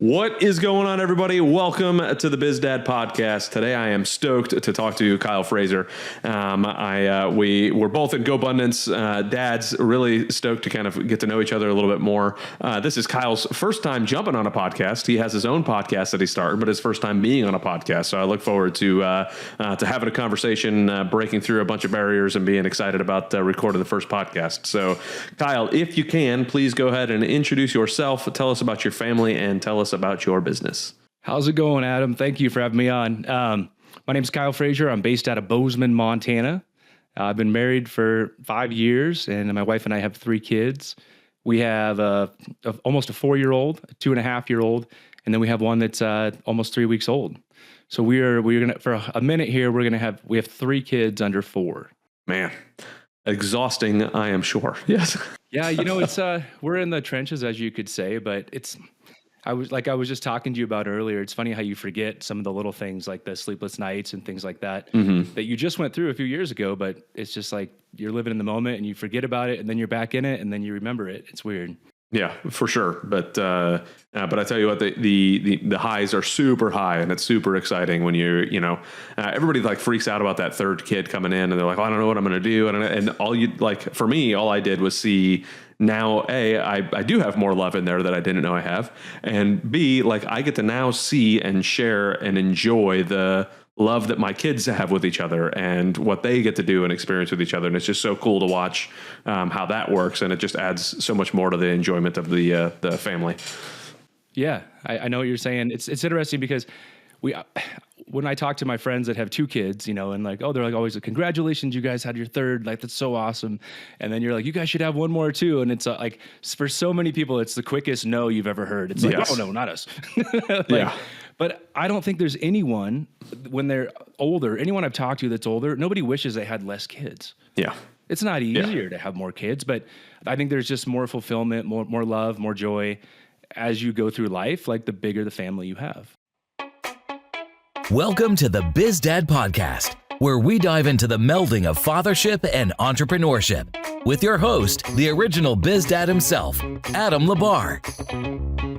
What is going on, everybody? Welcome to the BizDad Podcast. Today, I am stoked to talk to Kyle Fraser. We're both in GoBundance dads, really stoked to kind of get to know each other a little bit more. This is Kyle's first time jumping on a podcast. He has his own podcast that he started, but his first time being on a podcast. So I look forward to having a conversation, breaking through a bunch of barriers, and being excited about recording the first podcast. So, Kyle, if you can, please go ahead and introduce yourself. Tell us about your family and tell us about your business. How's it going, Adam? Thank you for having me on. My name's Kyle Fraser. I'm based out of Bozeman, Montana. I've been married for 5 years, and my wife and I have 3 kids. We have almost a 4-year-old, a 2.5-year-old, and then we have one that's almost 3 weeks old. So we're gonna, for a minute here, we have 3 kids under 4. Man, exhausting, I am sure. Yes. Yeah, it's we're in the trenches, as you could say, but I was just talking to you about earlier. It's funny how you forget some of the little things like the sleepless nights and things like that that you just went through a few years ago, but it's just like you're living in the moment and you forget about it and then you're back in it and then you remember it. It's weird. Yeah, for sure. But I tell you what, the highs are super high, and it's super exciting when everybody like freaks out about that third kid coming in, and they're like, oh, I don't know what I'm going to do. And for me, all I did was see now, I do have more love in there that I didn't know I have. And B, like I get to now see and share and enjoy the love that my kids have with each other and what they get to do and experience with each other. And it's just so cool to watch how that works. And it just adds so much more to the enjoyment of the family. Yeah, I know what you're saying. It's interesting because when I talk to my friends that have 2 kids, and like, oh, they're like always like, congratulations, you guys had your 3rd. Like, that's so awesome. And then you're like, you guys should have one more too. And it's like, for so many people, it's the quickest no you've ever heard. It's like, yes. Oh no, not us. Yeah. But I don't think there's anyone when they're older, anyone I've talked to that's older, nobody wishes they had less kids. Yeah. It's not easier to have more kids, but I think there's just more fulfillment, more love, more joy as you go through life, like the bigger the family you have. Welcome to the BizDad Podcast, where we dive into the melding of fathership and entrepreneurship with your host, the original BizDad himself, Adam Labar.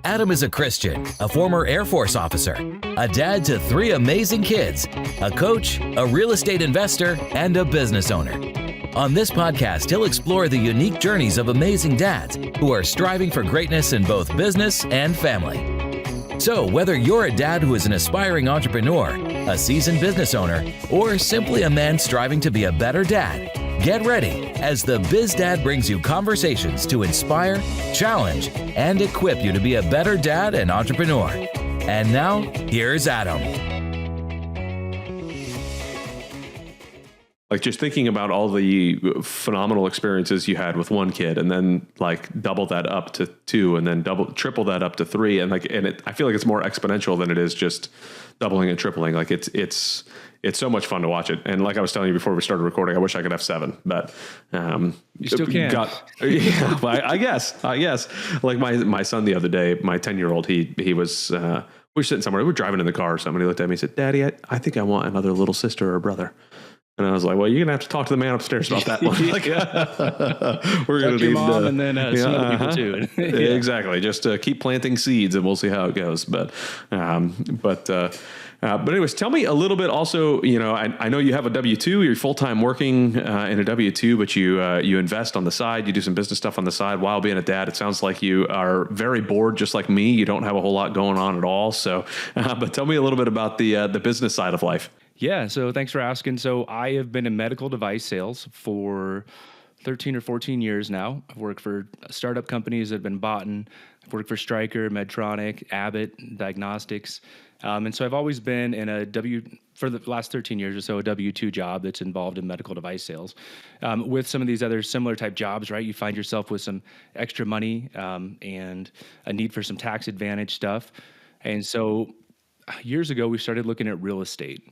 Adam is a Christian, a former Air Force officer, a dad to 3 amazing kids, a coach, a real estate investor, and a business owner. On this podcast, he'll explore the unique journeys of amazing dads who are striving for greatness in both business and family. So whether you're a dad who is an aspiring entrepreneur, a seasoned business owner, or simply a man striving to be a better dad, get ready as the BizDad brings you conversations to inspire, challenge, and equip you to be a better dad and entrepreneur. And now, here's Adam. Like just thinking about all the phenomenal experiences you had with 1 kid, and then like double that up to 2, and then triple that up to 3, and I feel like it's more exponential than it is just doubling and tripling. Like it's so much fun to watch it. And like I was telling you before we started recording, I wish I could have 7, but you still can. Yeah, I guess. Like my son the other day, my 10-year-old, he was we were sitting somewhere, we were driving in the car. Somebody looked at me and said, "Daddy, I think I want another little sister or brother." And I was like, well, you're going to have to talk to the man upstairs about that one. Like, we're going to need mom and then some other people too. Yeah. Exactly. Just keep planting seeds and we'll see how it goes. But anyways, tell me a little bit also, I know you have a W-2, you're full-time working in a W-2, but you invest on the side, you do some business stuff on the side while being a dad. It sounds like you are very bored, just like me. You don't have a whole lot going on at all. So, but tell me a little bit about the business side of life. Yeah, so thanks for asking. So I have been in medical device sales for 13 or 14 years now. I've worked for startup companies that have been bought in. I've worked for Stryker, Medtronic, Abbott, diagnostics. And so I've always been in for the last 13 years or so, a W-2 job that's involved in medical device sales. With some of these other similar type jobs, right, you find yourself with some extra money and a need for some tax advantage stuff. And so years ago, we started looking at real estate.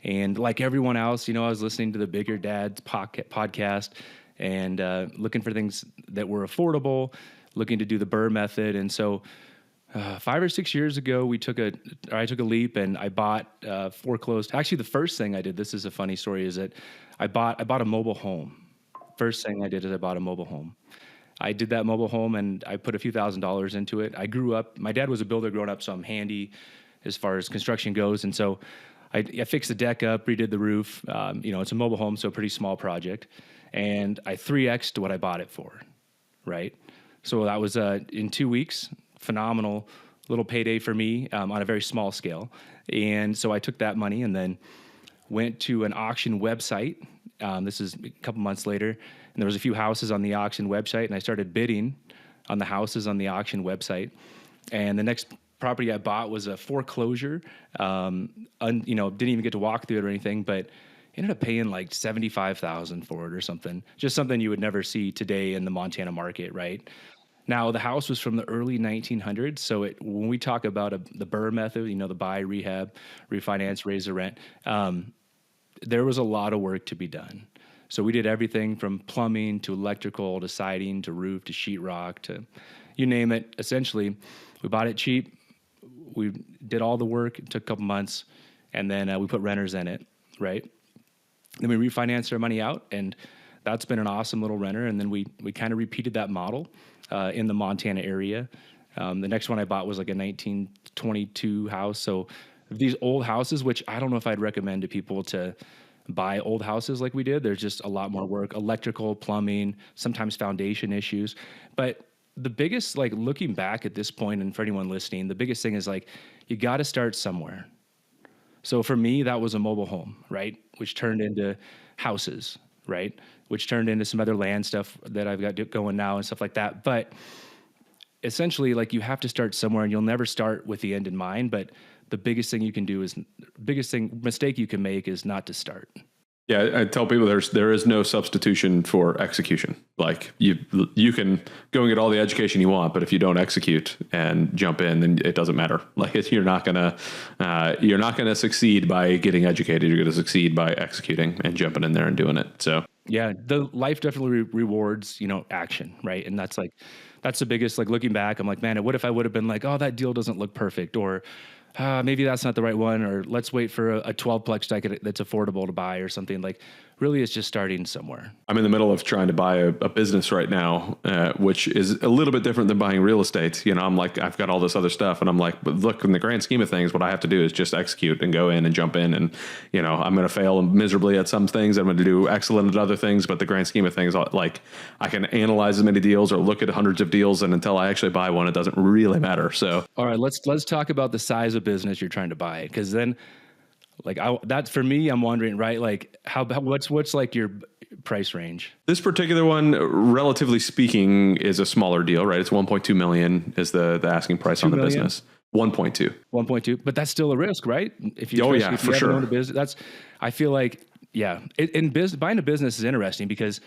And like everyone else, I was listening to the Bigger Dads podcast and looking for things that were affordable, looking to do the Burr method. And so 5 or 6 years ago, I took a leap and I bought foreclosed. Actually, the first thing I did, this is a funny story, is that I bought a mobile home. First thing I did is I bought a mobile home. I did that mobile home and I put a few $1,000s into it. I grew up, my dad was a builder growing up, so I'm handy as far as construction goes. And so I fixed the deck up, redid the roof. It's a mobile home, so a pretty small project. And I 3X'd what I bought it for, right? So that was in 2 weeks, phenomenal little payday for me on a very small scale. And so I took that money and then went to an auction website. This is a couple months later, and there was a few houses on the auction website, and I started bidding on the houses on the auction website. And the next property I bought was a foreclosure. Didn't even get to walk through it or anything, but ended up paying like $75,000 for it or something. Just something you would never see today in the Montana market, right? Now, the house was from the early 1900s, so when we talk about the BRRRR method, the buy, rehab, refinance, raise the rent, there was a lot of work to be done. So we did everything from plumbing to electrical to siding to roof to sheetrock to you name it. Essentially, we bought it cheap. We did all the work. It took a couple months, and then we put renters in it, right? Then we refinanced our money out, and that's been an awesome little renter. And then we kind of repeated that model in the Montana area. The next one I bought was like a 1922 house. So these old houses, which I don't know if I'd recommend to people to buy old houses like we did. There's just a lot more work, electrical, plumbing, sometimes foundation issues. But the biggest, like looking back at this point, and for anyone listening, the biggest thing is like, you got to start somewhere. So for me, that was a mobile home, right? Which turned into houses, right? Which turned into some other land stuff that I've got going now and stuff like that. But essentially, like, you have to start somewhere, and you'll never start with the end in mind. But the biggest thing you can do mistake you can make is not to start. Yeah, I tell people there is no substitution for execution. Like you can go and get all the education you want, but if you don't execute and jump in, then it doesn't matter. Like you're not gonna succeed by getting educated. You're gonna succeed by executing and jumping in there and doing it. So yeah, the life definitely rewards action, right? And that's the biggest. Like looking back, I'm like, man, what if I would have been like, oh, that deal doesn't look perfect, or maybe that's not the right one, or let's wait for a 12-plex that's affordable to buy or something. Like, really, it's just starting somewhere. I'm in the middle of trying to buy a business right now, which is a little bit different than buying real estate. I'm like, I've got all this other stuff, and I'm like, but look, in the grand scheme of things, what I have to do is just execute and go in and jump in, and I'm going to fail miserably at some things. I'm going to do excellent at other things, but the grand scheme of things, like, I can analyze as many deals or look at hundreds of deals, and until I actually buy one, it doesn't really matter. So, all right, let's talk about the size of business you're trying to buy, because then, like, that's for me, I'm wondering, right? Like, what's like your price range? This particular one, relatively speaking, is a smaller deal, right? It's 1.2 million is the asking price on the business. 1.2, but that's still a risk, right? If you for sure. Own a business, I feel like, yeah, buying a business is interesting, because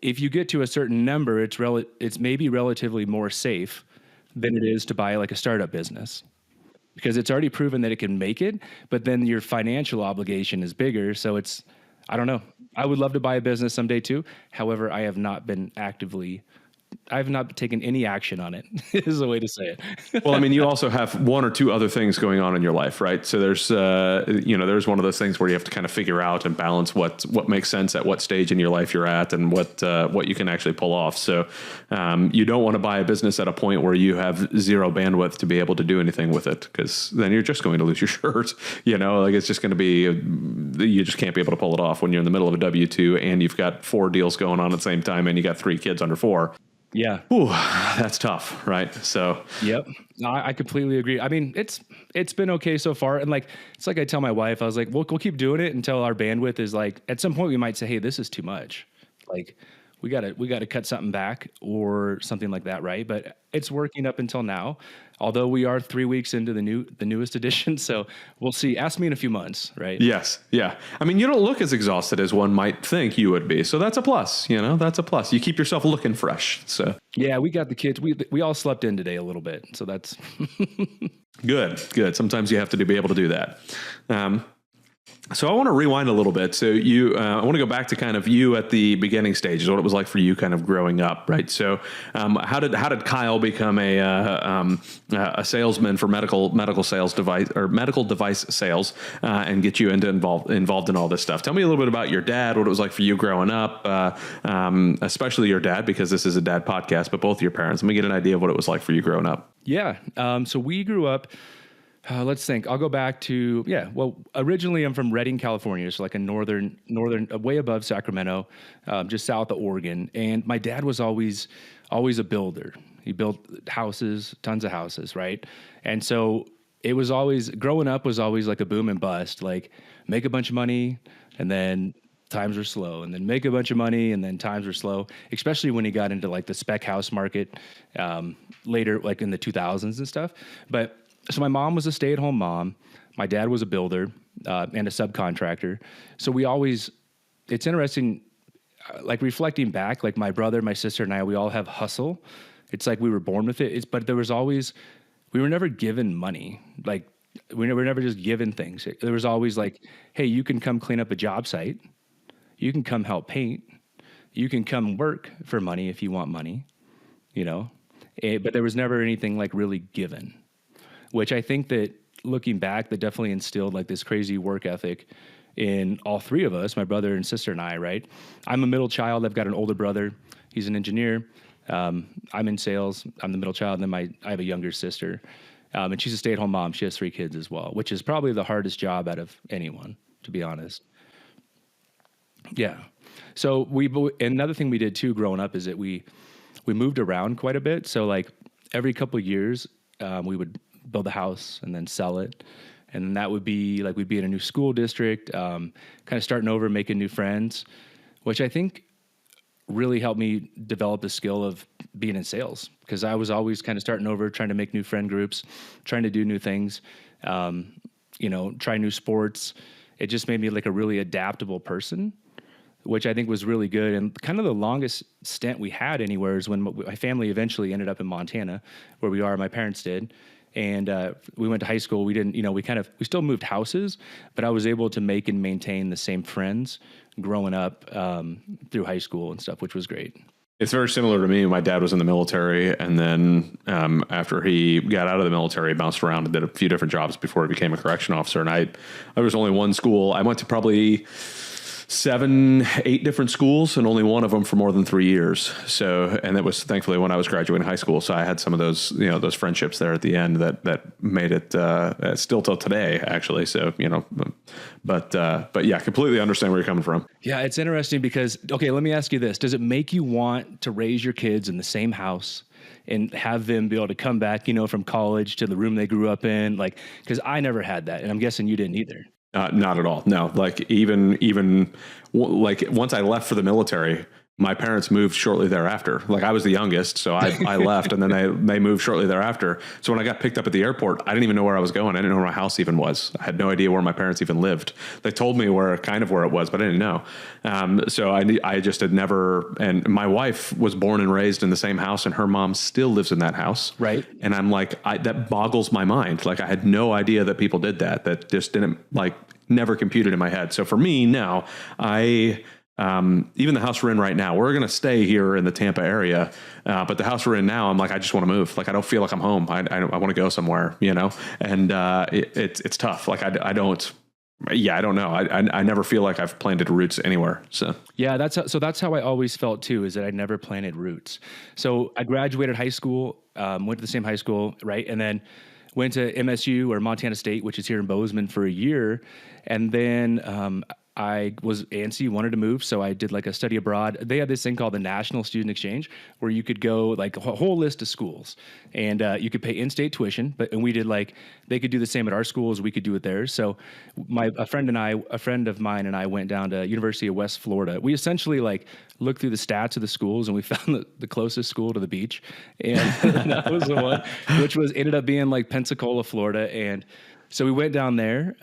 if you get to a certain number, it's maybe relatively more safe than it is to buy like a startup business, because it's already proven that it can make it, but then your financial obligation is bigger. So I don't know. I would love to buy a business someday too. However, I have not taken any action on it, is the way to say it. Well, I mean, you also have one or two other things going on in your life, right? So there's one of those things where you have to kind of figure out and balance what makes sense at what stage in your life you're at, and what you can actually pull off. So you don't want to buy a business at a point where you have zero bandwidth to be able to do anything with it, because then you're just going to lose your shirt. Like, it's just going to be, you just can't be able to pull it off when you're in the middle of a W-2 and you've got 4 deals going on at the same time and you got 3 kids under 4. Yeah. Ooh, that's tough, right? So. Yep. No, I completely agree. I mean, it's been okay so far. And like, it's like I tell my wife, I was like, we'll keep doing it until our bandwidth is like, at some point we might say, hey, this is too much. Like, we gotta cut something back or something like that, right? But it's working up until now, although we are 3 weeks into the newest edition. So we'll see. Ask me in a few months, right? Yes. Yeah. I mean, you don't look as exhausted as one might think you would be. So that's a plus, that's a plus. You keep yourself looking fresh. So yeah, we got the kids. We all slept in today a little bit. So that's good. Sometimes you have to be able to do that. So I want to rewind a little bit. So I want to go back to kind of you at the beginning stages, what it was like for you kind of growing up, right? So how did Kyle become a salesman for medical sales device or medical device sales and get you involved in all this stuff? Tell me a little bit about your dad, what it was like for you growing up, especially your dad, because this is a dad podcast, but both your parents. Let me get an idea of what it was like for you growing up. Yeah. So we grew up. Let's think. I'll go back to, well, originally I'm from Redding, California. So like a northern, way above Sacramento, just south of Oregon. And my dad was always a builder. He built houses, tons of houses, right? And so it was always, growing up was always like a boom and bust, like make a bunch of money and then times were slow, and then make a bunch of money and then times were slow, especially when he got into like the spec house market later, like in the 2000s and stuff. But so my mom was a stay-at-home mom. My dad was a builder and a subcontractor. So it's interesting, like reflecting back, like my brother, my sister, and I, we all have hustle. It's like we were born with it. But there was always, we were never given money. Like we were never just given things. There was always like, hey, you can come clean up a job site. You can come help paint. You can come work for money if you want money, but there was never anything like really given. Which I think that looking back, that definitely instilled like this crazy work ethic in all three of us, my brother and sister and I, right? I'm a middle child. I've got an older brother. He's an engineer. I'm in sales. I'm the middle child. And then I have a younger sister. And she's a stay-at-home mom. She has 3 kids as well, which is probably the hardest job out of anyone, to be honest. Yeah. So another thing we did too growing up is that we moved around quite a bit. So like every couple of years, we would build a house and then sell it. And then that would be like, we'd be in a new school district, kind of starting over, making new friends, which I think really helped me develop the skill of being in sales, because I was always kind of starting over, trying to make new friend groups, trying to do new things, try new sports. It just made me like a really adaptable person, which I think was really good. And kind of the longest stint we had anywhere is when my family eventually ended up in Montana, where my parents did. And we went to high school. We didn't, we still moved houses, but I was able to make and maintain the same friends growing up through high school and stuff, which was great. It's very similar to me. My dad was in the military, and then after he got out of the military, he bounced around and did a few different jobs before he became a correction officer. And there was only one school. I went to probably 7, 8 different schools, and only one of them for more than 3 years. So, and that was thankfully when I was graduating high school. So I had some of those, those friendships there at the end that made it still till today, actually. So, but yeah, completely understand where you're coming from. Yeah, it's interesting because, okay, let me ask you this. Does it make you want to raise your kids in the same house and have them be able to come back, from college to the room they grew up in? Like, because I never had that, and I'm guessing you didn't either. Not at all. No, like even like once I left for the military, my parents moved shortly thereafter. Like I was the youngest, so I left, and then they moved shortly thereafter. So when I got picked up at the airport, I didn't even know where I was going. I didn't know where my house even was. I had no idea where my parents even lived. They told me where it was, but I didn't know. So I just had never. And my wife was born and raised in the same house, and her mom still lives in that house. Right. And I'm like, that boggles my mind. Like I had no idea that people did that. That just didn't never computed in my head. So for me now, even the house we're in right now, we're going to stay here in the Tampa area. But the house we're in now, I'm like, I just want to move. Like, I don't feel like I'm home. I want to go somewhere, and it's tough. Like I don't know. I never feel like I've planted roots anywhere. So yeah, that's how I always felt too, is that I never planted roots. So I graduated high school, went to the same high school, right. And then went to MSU or Montana State, which is here in Bozeman, for a year. And then, I was antsy, wanted to move, so I did like a study abroad. They had this thing called the National Student Exchange, where you could go like a whole list of schools, and you could pay in-state tuition. And we did they could do the same at our school as we could do it theirs. So a friend of mine and I went down to University of West Florida. We essentially looked through the stats of the schools, and we found the closest school to the beach, and that was the one, which ended up being Pensacola, Florida, and. So we went down there,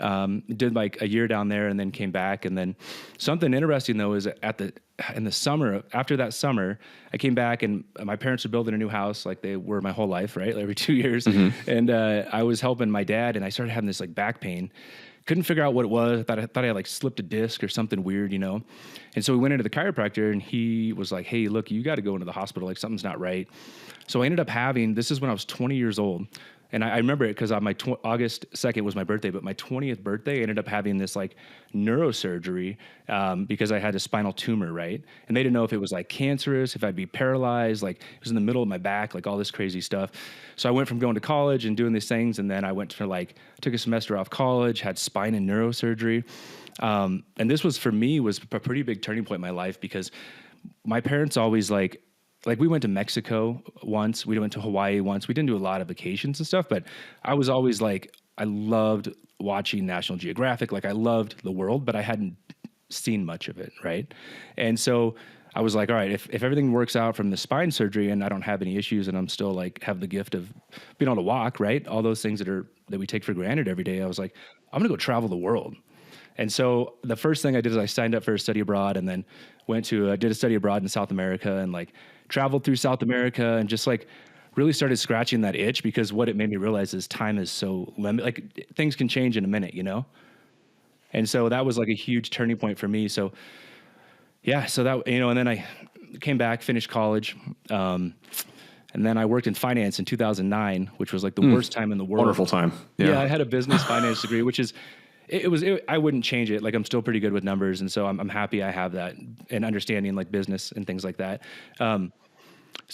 did a year down there, and then came back. And then something interesting though is in the summer, after that summer, I came back, and my parents were building a new house like they were my whole life, right? Every 2 years. Mm-hmm. And I was helping my dad, and I started having this back pain. couldn't figure out what it was. I thought I had like slipped a disc or something weird, And so we went into the chiropractor and he was like, hey, look, you got to go into the hospital. Like something's not right. So I ended up this is when I was 20 years old. And I remember it because on my August 2nd was my birthday, but my 20th birthday, I ended up having this like neurosurgery because I had a spinal tumor, right? And they didn't know if it was like cancerous, if I'd be paralyzed, like it was in the middle of my back, like all this crazy stuff. So I went from going to college and doing these things, and then I went to took a semester off college, had spine and neurosurgery. And this was, for me, was a pretty big turning point in my life because my parents always like we went to Mexico once, we went to Hawaii once. We didn't do a lot of vacations and stuff, but I was always like, I loved watching National Geographic. Like I loved the world, but I hadn't seen much of it. Right. And so I was like, all right, if everything works out from the spine surgery and I don't have any issues and I'm still like have the gift of being able to walk, right? All those things that we take for granted every day. I was like, I'm going to go travel the world. And so the first thing I did is I signed up for a study abroad and then did a study abroad in South America and like traveled through South America and just like really started scratching that itch, because what it made me realize is time is so limited. Like things can change in a minute, And so that was like a huge turning point for me. So yeah, so that, and then I came back, finished college. And then I worked in finance in 2009, which was like the worst time in the world. Wonderful time. Yeah, I had a business finance degree, which is, I wouldn't change it. Like I'm still pretty good with numbers. And so I'm happy I have that and understanding like business and things like that.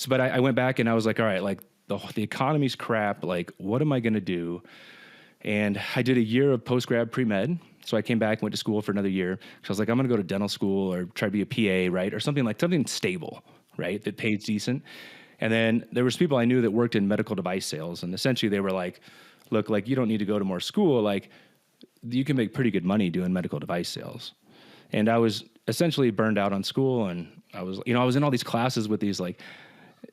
But I went back and I was like, all right, like the economy's crap. Like, what am I going to do? And I did a year of post-grad pre-med. So I came back, went to school for another year. So I was like, I'm going to go to dental school or try to be a PA, right? Or something stable, right? That pays decent. And then there was people I knew that worked in medical device sales. And essentially they were like, look, like you don't need to go to more school. Like you can make pretty good money doing medical device sales. And I was essentially burned out on school. And I was in all these classes with these like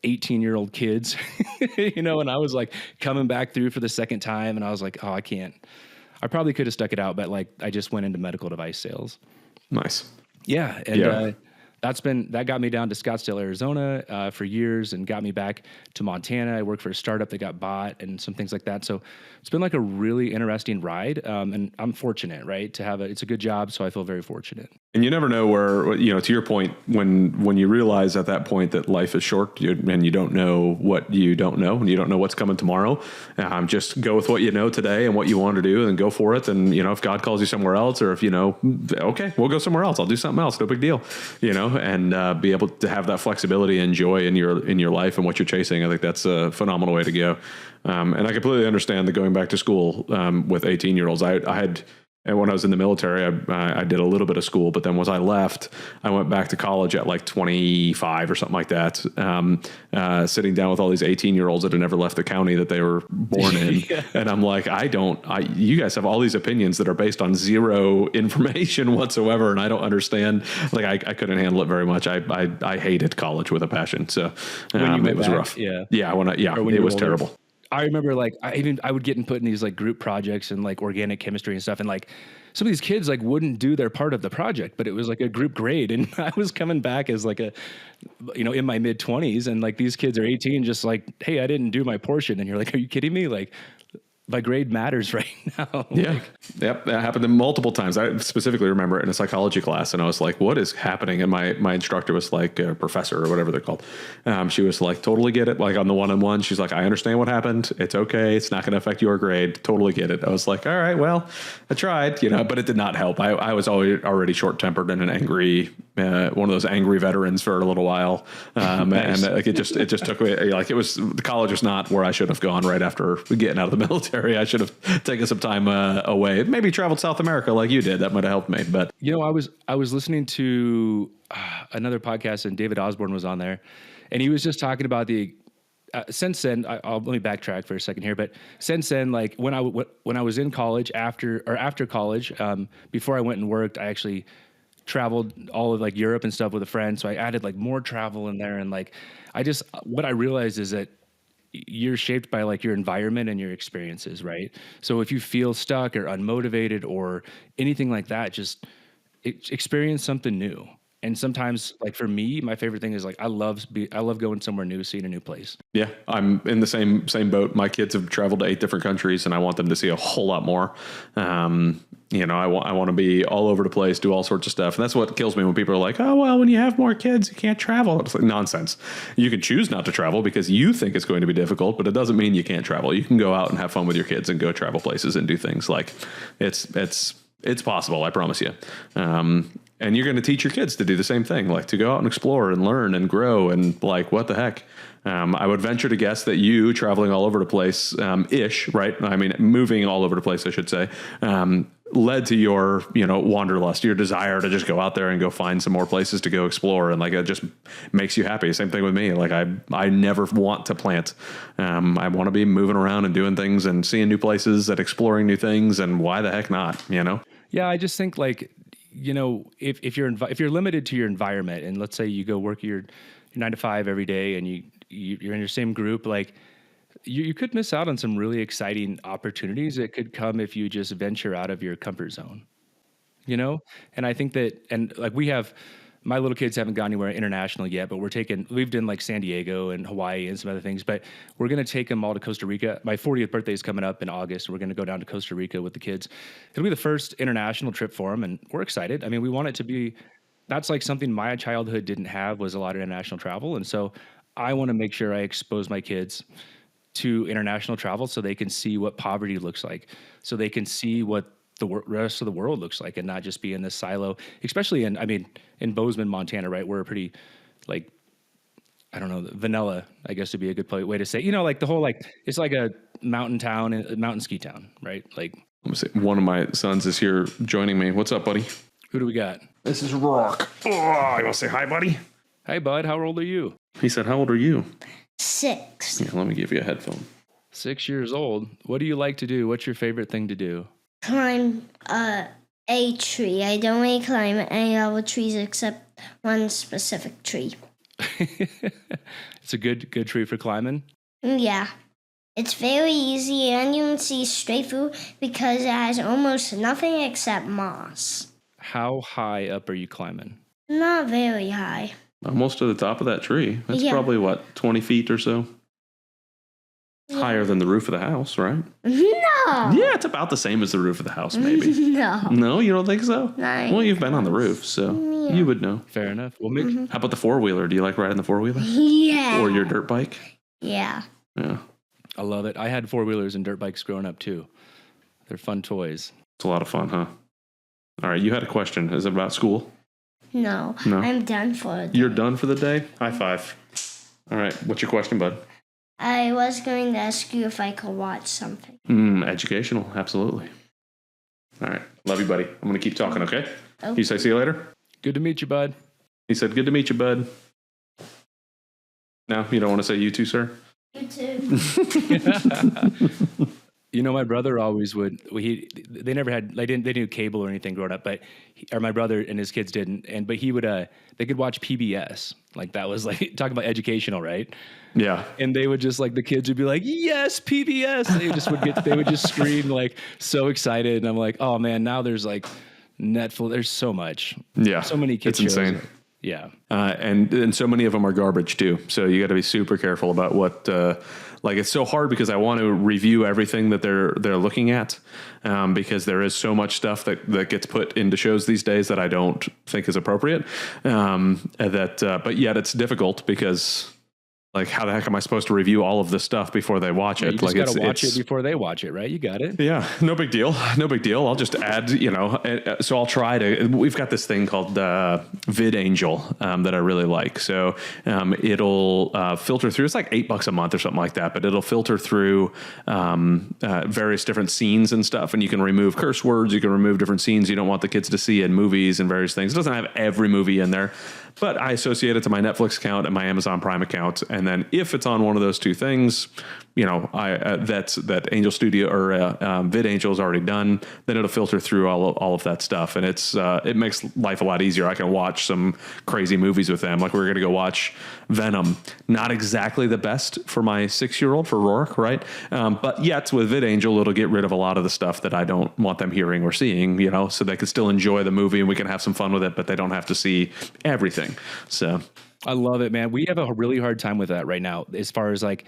18-year-old kids, and I was like coming back through for the second time. And I was like, oh, I can't. I probably could have stuck it out, but like I just went into medical device sales. Nice. Yeah. And that got me down to Scottsdale, Arizona for years and got me back to Montana. I worked for a startup that got bought and some things like that. So it's been like a really interesting ride. And I'm fortunate, right, to have it's a good job. So I feel very fortunate. And you never know where, to your point, when you realize at that point that life is short and you don't know what you don't know and you don't know what's coming tomorrow, just go with what you know today and what you want to do and go for it. And, if God calls you somewhere else or if, okay, we'll go somewhere else. I'll do something else. No big deal, and be able to have that flexibility and joy in your life and what you're chasing. I think that's a phenomenal way to go. And I completely understand that going back to school with 18-year-olds, I had. And when I was in the military, I did a little bit of school, but then once I left, I went back to college at like 25 or something like that, sitting down with all these 18-year-olds that had never left the county that they were born in. Yeah. And I'm like, you guys have all these opinions that are based on zero information whatsoever. And I don't understand. Like I couldn't handle it very much. I hated college with a passion. So it was rough. Yeah. Yeah. It was terrible. I remember like I would get put in these like group projects and like organic chemistry and stuff, and like some of these kids like wouldn't do their part of the project, but it was like a group grade, and I was coming back as like in my mid-20s, and like these kids are 18, just like, hey, I didn't do my portion, and you're like, are you kidding me? Like my grade matters right now. Yeah. Yep. That happened multiple times. I specifically remember it in a psychology class, and I was like, what is happening? And my instructor was like a professor or whatever they're called. She was like, totally get it. Like on the one-on-one, she's like, I understand what happened. It's okay. It's not going to affect your grade. Totally get it. I was like, all right, well, I tried, but it did not help. I was already short-tempered and an angry, one of those angry veterans for a little while. Nice. And like, it just took me, like the college was not where I should have gone right after getting out of the military. I should have taken some time away. Maybe traveled South America like you did. That might have helped me. But I was listening to another podcast, and David Osborne was on there, and he was just talking about the. Since then, let me backtrack for a second here. But since then, like when I was in college, after college, before I went and worked, I actually traveled all of like Europe and stuff with a friend. So I added like more travel in there, and like what I realized is that you're shaped by like your environment and your experiences, right? So if you feel stuck or unmotivated or anything like that, just experience something new. And sometimes, like for me, my favorite thing is like I love going somewhere new, seeing a new place. Yeah, I'm in the same boat. My kids have traveled to 8 different countries, and I want them to see a whole lot more. I want to be all over the place, do all sorts of stuff. And that's what kills me when people are like, oh, well, when you have more kids, you can't travel. It's like nonsense. You can choose not to travel because you think it's going to be difficult, but it doesn't mean you can't travel. You can go out and have fun with your kids and go travel places and do things. Like it's possible. I promise you. And you're going to teach your kids to do the same thing, like to go out and explore and learn and grow and like, what the heck? I would venture to guess that you traveling all over the place, ish, right? I mean, moving all over the place, I should say, led to your, wanderlust, your desire to just go out there and go find some more places to go explore. And like, it just makes you happy. Same thing with me. Like I never want to plant. I want to be moving around and doing things and seeing new places and exploring new things. And why the heck not, Yeah. I just think like, if you're limited to your environment and let's say you go work your 9 to 5 every day and you're in your same group, like you could miss out on some really exciting opportunities that could come if you just venture out of your comfort zone, And I think that, and like my little kids haven't gone anywhere international yet, but we've done like San Diego and Hawaii and some other things, but we're going to take them all to Costa Rica. My 40th birthday is coming up in August. We're going to go down to Costa Rica with the kids. It'll be the first international trip for them. And we're excited. I mean, we want it to be, that's like something my childhood didn't have, was a lot of international travel. And so I want to make sure I expose my kids to international travel so they can see what poverty looks like, so they can see what the rest of the world looks like and not just be in this silo, especially in Bozeman, Montana, right? We're pretty like, I don't know, vanilla, I guess would be a good way to say, like the whole, like, it's like a mountain town, a mountain ski town, right? Like, let me see. One of my sons is here joining me. What's up, buddy? Who do we got? This is Rock. Oh, you want to say hi, buddy? Hi, bud. How old are you? He said, how old are you? 6. Yeah, let me give you a headphone. 6 years old. What do you like to do? What's your favorite thing to do? Climb a tree. I don't really climb any other trees except one specific tree. It's a good tree for climbing? Yeah. It's very easy and you can see straight through because it has almost nothing except moss. How high up are you climbing? Not very high. Almost to the top of that tree. That's probably, 20 feet or so? Yeah. Higher than the roof of the house, right? No. Yeah, it's about the same as the roof of the house, maybe. No. No, you don't think so? No. Well, you've been on the roof, so you would know. Fair enough. Well, How about the four-wheeler? Do you like riding the four-wheeler? Yeah. Or your dirt bike? Yeah. Yeah. I love it. I had four-wheelers and dirt bikes growing up, too. They're fun toys. It's a lot of fun, huh? All right, you had a question. Is it about school? No. I'm done for the day. You're done for the day? High five. All right, what's your question, bud? I was going to ask you if I could watch something. Educational, absolutely. All right, love you, buddy. I'm going to keep talking, okay? Okay. You say see you later? Good to meet you, bud. He said, good to meet you, bud. No, you don't want to say you too, sir? You too. My brother always would. They never had. They didn't do cable or anything growing up, but my brother and his kids didn't. But he would. They could watch PBS. Like that was like talking about educational, right? Yeah. And they would just like the kids would be like, "Yes, PBS!" They would just scream like so excited. And I'm like, "Oh man, now there's like Netflix. There's so much. Yeah. So many kids. It's insane. Yeah. And so many of them are garbage too. So you got to be super careful about what, it's so hard because I want to review everything that they're looking at, because there is so much stuff that gets put into shows these days that I don't think is appropriate. But yet it's difficult because like, how the heck am I supposed to review all of this stuff before they watch it? You just got to watch it before they watch it, right? You got it. Yeah, no big deal. No big deal. I'll just add, so I'll try to, we've got this thing called BizDad&x that I really like. So it'll filter through, it's like $8 a month or something like that, but it'll filter through various different scenes and stuff. And you can remove curse words. You can remove different scenes you don't want the kids to see in movies and various things. It doesn't have every movie in there, but I associate it to my Netflix account and my Amazon Prime account. And then if it's on one of those two things, that Angel Studio or VidAngel is already done, then it'll filter through all of that stuff. And it makes life a lot easier. I can watch some crazy movies with them. Like we're going to go watch Venom. Not exactly the best for my 6-year-old, for Rourke, right? But yet with VidAngel, it'll get rid of a lot of the stuff that I don't want them hearing or seeing, so they can still enjoy the movie and we can have some fun with it, but they don't have to see everything. So I love it, man. We have a really hard time with that right now. As far as like,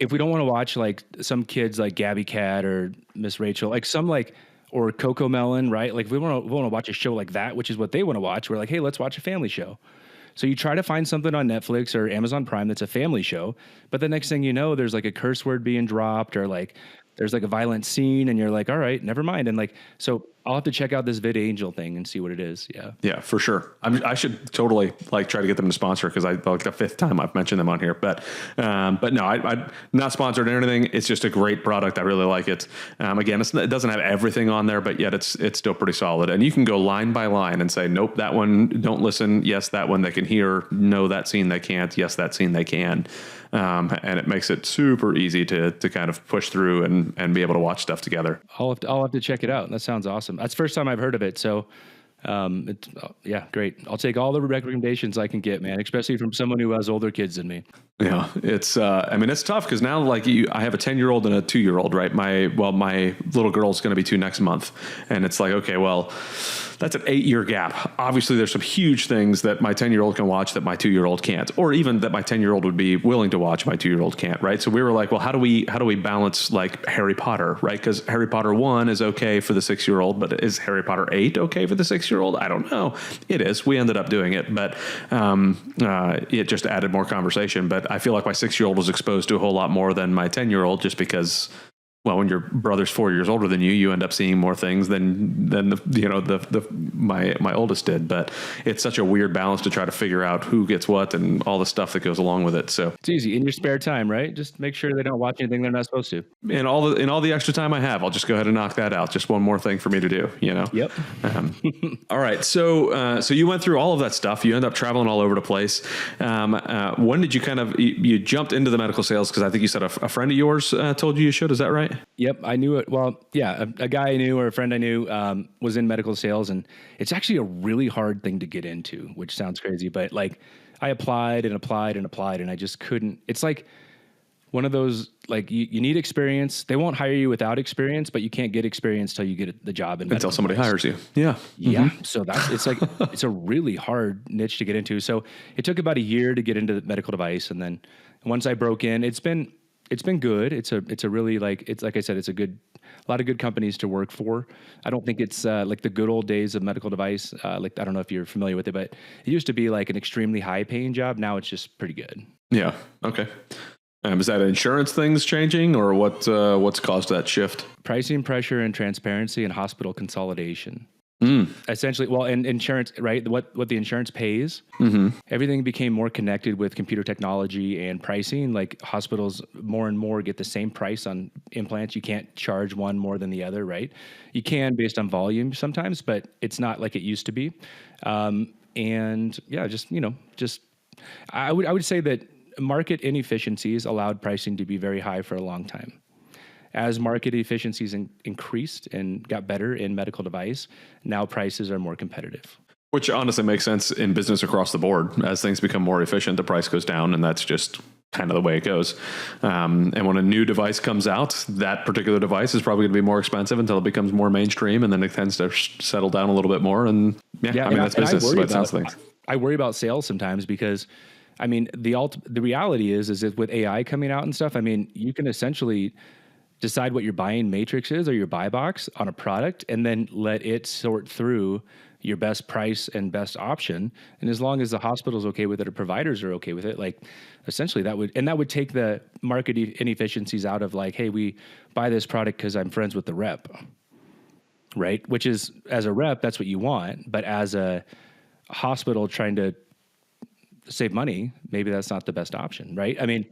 if we don't want to watch like some kids like Gabby Cat or Miss Rachel, like some like or Coco Melon, right? Like if we want to watch a show like that, which is what they want to watch, we're like, hey, let's watch a family show. So you try to find something on Netflix or Amazon Prime that's a family show, but the next thing you know, there's like a curse word being dropped, or like there's like a violent scene, and you're like, all right, never mind. And like, so I'll have to check out this VidAngel thing and see what it is. Yeah. Yeah, for sure. I should totally like try to get them to sponsor, because I like the 5th time I've mentioned them on here. But no, I'm not sponsored or anything. It's just a great product. I really like it. Again, it doesn't have everything on there, but yet it's still pretty solid. And you can go line by line and say, nope, that one don't listen. Yes, that one they can hear. No, that scene they can't. Yes, that scene they can. And it makes it super easy to kind of push through and be able to watch stuff together. I'll have to check it out. That sounds awesome. That's the first time I've heard of it. So, it's great. I'll take all the recommendations I can get, man, especially from someone who has older kids than me. Yeah, it's it's tough, because now like I have a 10-year-old and a 2-year-old, right? My little girl's going to be 2 next month. And it's like, okay, well, that's an 8-year gap. Obviously there's some huge things that my 10-year-old can watch that my 2-year-old can't, or even that my 10-year-old would be willing to watch, my 2-year-old can't, right? So we were like, well, how do we balance like Harry Potter, right? Because Harry Potter 1 is okay for the 6-year-old, but is Harry Potter 8 okay for the 6-year-old? I don't know. It is. We ended up doing it, but it just added more conversation. But I feel like my 6-year-old was exposed to a whole lot more than my 10-year-old, just because, well, when your brother's 4 years older than you, you end up seeing more things than my oldest did. But it's such a weird balance to try to figure out who gets what and all the stuff that goes along with it. So it's easy in your spare time, right? Just make sure they don't watch anything they're not supposed to. In all the extra time I have, I'll just go ahead and knock that out. Just one more thing for me to do, you know? Yep. All right. So you went through all of that stuff. You end up traveling all over the place. When did you jumped into the medical sales? Because I think you said a friend of yours told you should. Is that right? Yep, I knew it. Well, yeah, a guy I knew or a friend I knew was in medical sales, and it's actually a really hard thing to get into, which sounds crazy, but like I applied, and I just couldn't. It's like one of those, like you need experience. They won't hire you without experience, but you can't get experience till you get the job until somebody hires you. Yeah. Yeah. Mm-hmm. So it's a really hard niche to get into. So it took about a year to get into the medical device, and then once I broke in, it's been good. It's a really it's like I said, it's a lot of good companies to work for. I don't think it's like the good old days of medical device. I don't know if you're familiar with it, but it used to be like an extremely high paying job. Now it's just pretty good. Yeah. Okay. Is that insurance things changing, or what's caused that shift? Pricing pressure and transparency and hospital consolidation. Essentially, well, and insurance, right? What the insurance pays, everything became more connected with computer technology and pricing. Like hospitals more and more get the same price on implants. You can't charge one more than the other, right? You can based on volume sometimes, but it's not like it used to be. And yeah, I would say that market inefficiencies allowed pricing to be very high for a long time. As market efficiencies increased and got better in medical device, now prices are more competitive. Which honestly makes sense in business across the board. As things become more efficient, the price goes down, and that's just kind of the way it goes. And when a new device comes out, that particular device is probably going to be more expensive until it becomes more mainstream, and then it tends to settle down a little bit more. And that's business. I worry about sales sometimes because, the reality is that with AI coming out and stuff, you can essentially decide what your buying matrix is or your buy box on a product, and then let it sort through your best price and best option. And as long as the hospital's okay with it or providers are okay with it, like essentially that would take the market inefficiencies out of like, hey, we buy this product because I'm friends with the rep, right? Which is, as a rep, that's what you want. But as a hospital trying to save money, maybe that's not the best option, right? And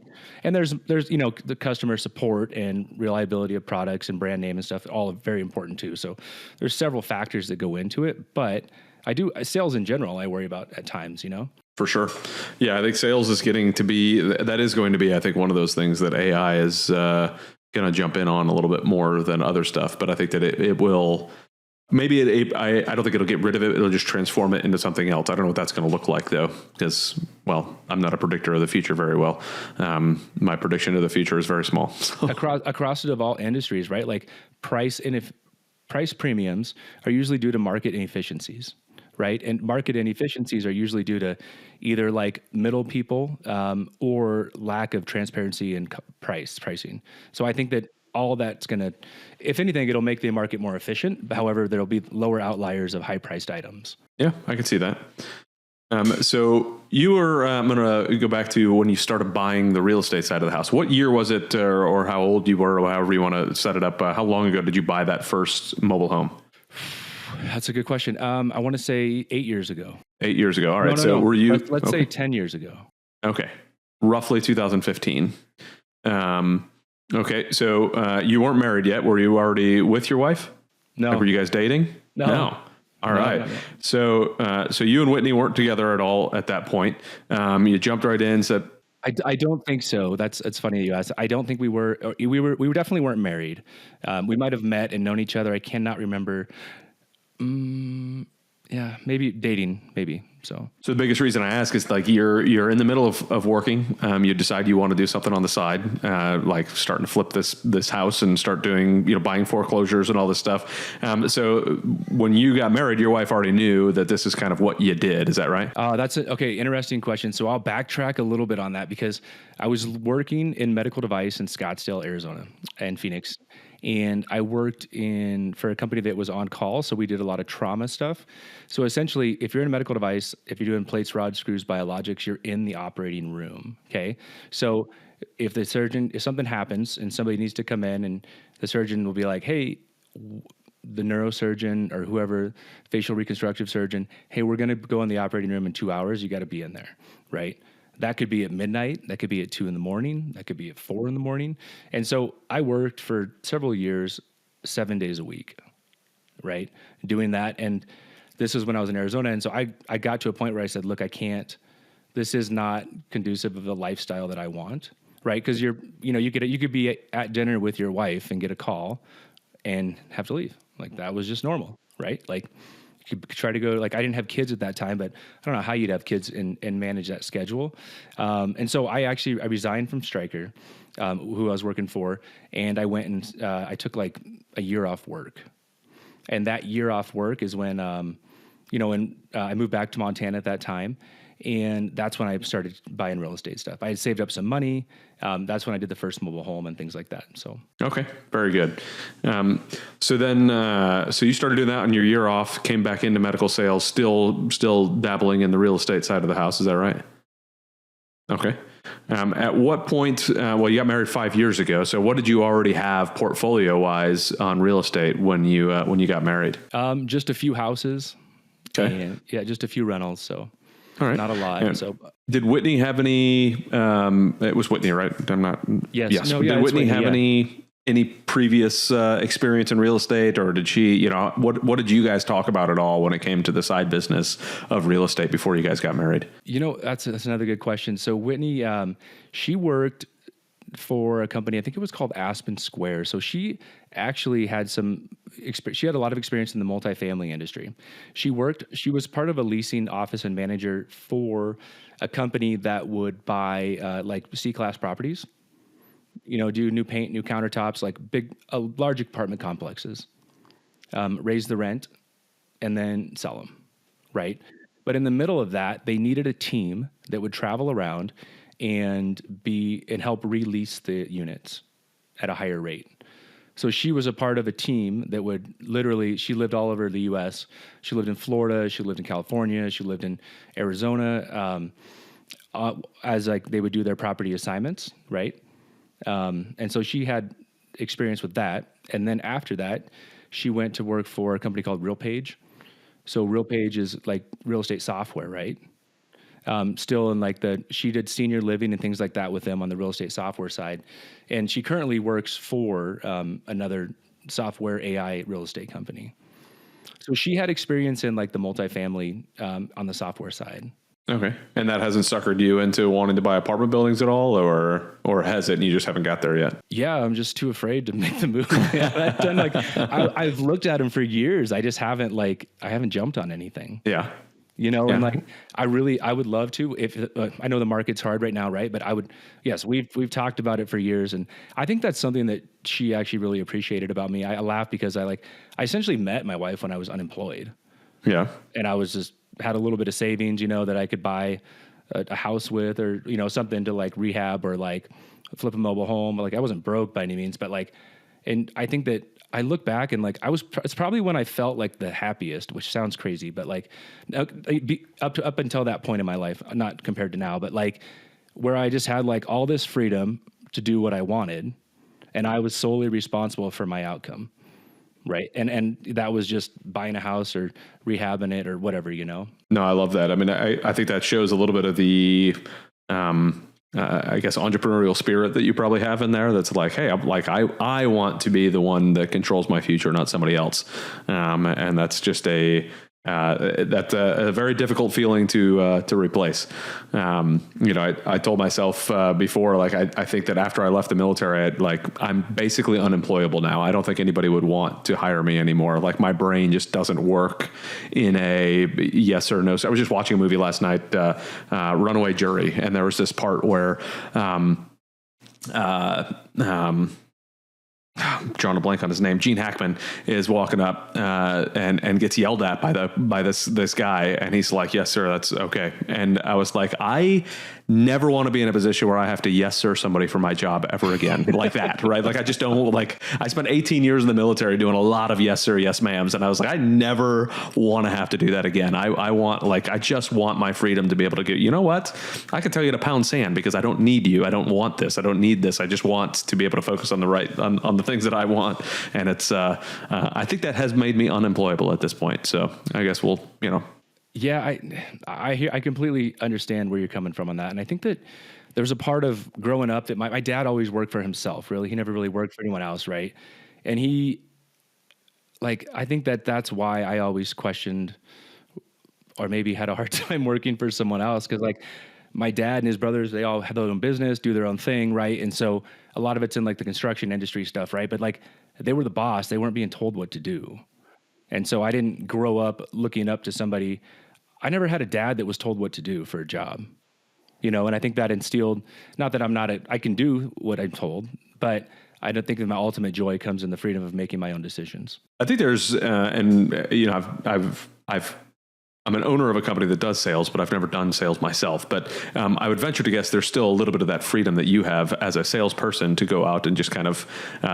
there's the customer support and reliability of products and brand name and stuff, all very important too. So there's several factors that go into it, but sales in general, I worry about at times, For sure. Yeah, I think sales is going to be, I think, one of those things that AI is going to jump in on a little bit more than other stuff. But I think that it will, I don't think it'll get rid of it. It'll just transform it into something else. I don't know what that's going to look like, though, because, well, I'm not a predictor of the future very well. My prediction of the future is very small. Across all industries, right? Like price premiums are usually due to market inefficiencies, right? And market inefficiencies are usually due to either like middle people or lack of transparency in pricing. So I think that all that's going to, if anything, it'll make the market more efficient. However, there'll be lower outliers of high priced items. Yeah, I can see that. So you were, I'm going to go back to when you started buying the real estate side of the house. What year was it, or how old you were, or however you want to set it up? How long ago did you buy that first mobile home? That's a good question. I want to say 8 years ago. 8 years ago. All right. So were you? Let's say 10 years ago. Okay. Roughly 2015. Okay. So you weren't married yet. Were you already with your wife? No. Like, were you guys dating? No. All right. No. So you and Whitney weren't together at all at that point. You jumped right in, said, I don't think so. It's funny you asked. I don't think we were definitely weren't married. We might have met and known each other. I cannot remember. Yeah, maybe dating, maybe. So the biggest reason I ask is like you're in the middle of working. You decide you want to do something on the side, like starting to flip this house and start doing, buying foreclosures and all this stuff. So when you got married, your wife already knew that this is kind of what you did. Is that right? That's okay. Interesting question. So I'll backtrack a little bit on that because I was working in medical device in Scottsdale, Arizona, and Phoenix. And I worked for a company that was on call. So we did a lot of trauma stuff. So essentially, if you're in a medical device, if you're doing plates, rods, screws, biologics, you're in the operating room. Okay. So if something happens and somebody needs to come in, and the surgeon will be like, hey, the neurosurgeon or whoever, facial reconstructive surgeon, hey, we're going to go in the operating room in 2 hours. You got to be in there. Right. That could be at midnight. That could be at 2 a.m. That could be at 4 a.m. And so I worked for several years, 7 days a week, right? Doing that. And this was when I was in Arizona. And so I got to a point where I said, look, I can't, this is not conducive of the lifestyle that I want, right? Because you could be at dinner with your wife and get a call and have to leave. Like that was just normal, right? Like, you could try to go, like I didn't have kids at that time, but I don't know how you'd have kids and manage that schedule. And so I resigned from Stryker, who I was working for, and I went and I took like a year off work. And that year off work is when, I moved back to Montana at that time. And that's when I started buying real estate stuff. I had saved up some money. That's when I did the first mobile home and things like that. So okay, very good. So you started doing that on your year off, came back into medical sales, still dabbling in the real estate side of the house. Is that right? Okay. At what point? You got married 5 years ago. So what did you already have portfolio wise on real estate when you got married? Just a few houses. Okay. And, just a few rentals. So. All right. Not a lot. And so, did Whitney have any? It was Whitney, right? I'm not. Yes. No, did Whitney have any previous experience in real estate, or did she? What did you guys talk about at all when it came to the side business of real estate before you guys got married? That's another good question. So Whitney, she worked for a company, I think it was called Aspen Square. So she actually had she had a lot of experience in the multifamily industry. She was part of a leasing office and manager for a company that would buy like C-class properties, do new paint, new countertops, like large apartment complexes, raise the rent and then sell them. Right. But in the middle of that, they needed a team that would travel around and help release the units at a higher rate. So she was a part of a team that would she lived all over the U.S. She lived in Florida. She lived in California. She lived in Arizona, as like they would do their property assignments, right? And so she had experience with that. And then after that, she went to work for a company called RealPage. So RealPage is like real estate software, right? Still in she did senior living and things like that with them on the real estate software side. And she currently works for another software AI real estate company. So she had experience in like the multifamily on the software side. Okay. And that hasn't suckered you into wanting to buy apartment buildings at all, or has it and you just haven't got there yet? Yeah, I'm just too afraid to make the move. I've looked at them for years. I just haven't I haven't jumped on anything. Yeah. And I would love to, if I know the market's hard right now, right? But we've talked about it for years. And I think that's something that she actually really appreciated about me. I laugh because I essentially met my wife when I was unemployed. Yeah. And I was just had a little bit of savings, that I could buy a house with, or, something to like rehab or like flip a mobile home. Like I wasn't broke by any means, but And I think that I look back and like, it's probably when I felt like the happiest, which sounds crazy, but like up until that point in my life, not compared to now, but like where I just had like all this freedom to do what I wanted. And I was solely responsible for my outcome. Right. And that was just buying a house or rehabbing it or whatever, No, I love that. I mean, I think that shows a little bit of the, I guess, entrepreneurial spirit that you probably have in there. That's like, hey, I want to be the one that controls my future, not somebody else. And that's just that's a very difficult feeling to replace. I told myself before, like, I think that after I left the military, I'm basically unemployable now. I don't think anybody would want to hire me anymore. Like, my brain just doesn't work in a yes or no. So I was just watching a movie last night, Runaway Jury, and there was this part where, I'm drawing a blank on his name. Gene Hackman is walking up and gets yelled at by this guy, and he's like, "Yes, sir, that's okay." And I was like, I never want to be in a position where I have to yes sir somebody for my job ever again, like that, right? Like, I just don't like. I spent 18 years in the military doing a lot of yes sir, yes ma'ams, and I was like, I never want to have to do that again. I just want my freedom to be able to get. You know what? I can tell you to pound sand because I don't need you. I don't want this. I don't need this. I just want to be able to focus on the things that I want. And it's, I think that has made me unemployable at this point. So I guess we'll. Yeah, I completely understand where you're coming from on that. And I think that there's a part of growing up that my dad always worked for himself, really. He never really worked for anyone else, right? And I think that's why I always questioned or maybe had a hard time working for someone else. Because like my dad and his brothers, they all have their own business, do their own thing, right? And so a lot of it's in like the construction industry stuff, right? But like they were the boss. They weren't being told what to do. And so I didn't grow up looking up to somebody. I never had a dad that was told what to do for a job, and I think that instilled, not that I can do what I'm told, but I don't think that my ultimate joy comes in the freedom of making my own decisions. I think there's, I'm an owner of a company that does sales, but I've never done sales myself. But I would venture to guess there's still a little bit of that freedom that you have as a salesperson to go out and just kind of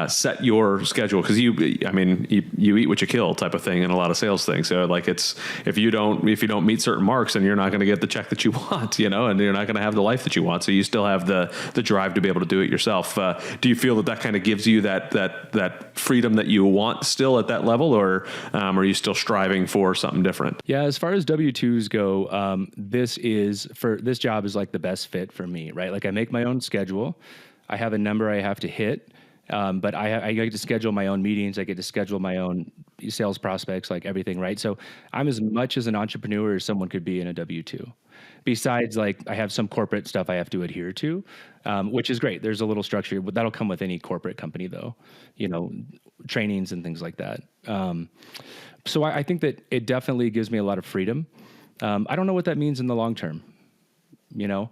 set your schedule. Because you eat what you kill type of thing in a lot of sales things. So like if you don't meet certain marks, then you're not going to get the check that you want, and you're not going to have the life that you want. So you still have the drive to be able to do it yourself. Do you feel that kind of gives you that freedom that you want still at that level, or are you still striving for something different? Yeah, as far as W-2s go, this job is like the best fit for me, right? Like I make my own schedule. I have a number I have to hit, but I get to schedule my own meetings. I get to schedule my own sales prospects, like everything, right? So I'm as much as an entrepreneur as someone could be in a W-2. Besides, like I have some corporate stuff I have to adhere to, which is great. There's a little structure, but that'll come with any corporate company though, trainings and things like that. So I think that it definitely gives me a lot of freedom. I don't know what that means in the long term, I'm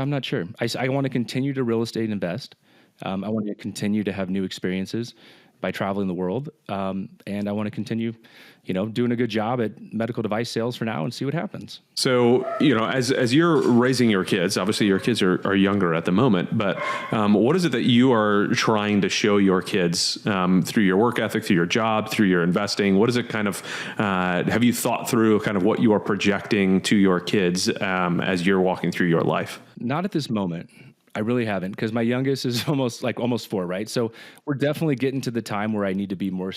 not sure. I want to continue to real estate invest. I want to continue to have new experiences by traveling the world. And I want to continue, doing a good job at medical device sales for now and see what happens. So, as you're raising your kids, obviously your kids are younger at the moment, but what is it that you are trying to show your kids through your work ethic, through your job, through your investing? What is it kind of, have you thought through kind of what you are projecting to your kids as you're walking through your life? Not at this moment. I really haven't, because my youngest is almost 4, right? So we're definitely getting to the time where I need to be more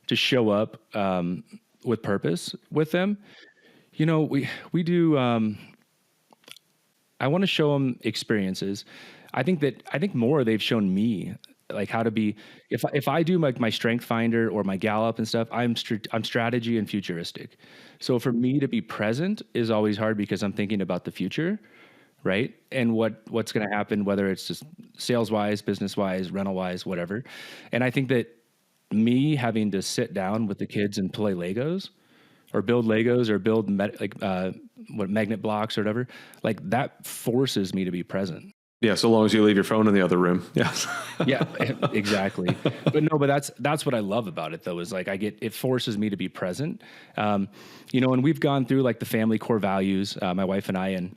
to show up with purpose with them. We do. I want to show them experiences. I think more they've shown me like how to be. If I do like my Strength Finder or my Gallup and stuff, I'm strategy and futuristic. So for me to be present is always hard because I'm thinking about the future. Right. And what's going to happen, whether it's just sales wise, business wise, rental wise, whatever. And I think that me having to sit down with the kids and play Legos or build Legos or build magnet blocks or whatever, like that forces me to be present. Yeah. So long as you leave your phone in the other room. Yes. Yeah, exactly. But that's what I love about it though, is like it forces me to be present. And we've gone through like the family core values, my wife and I, and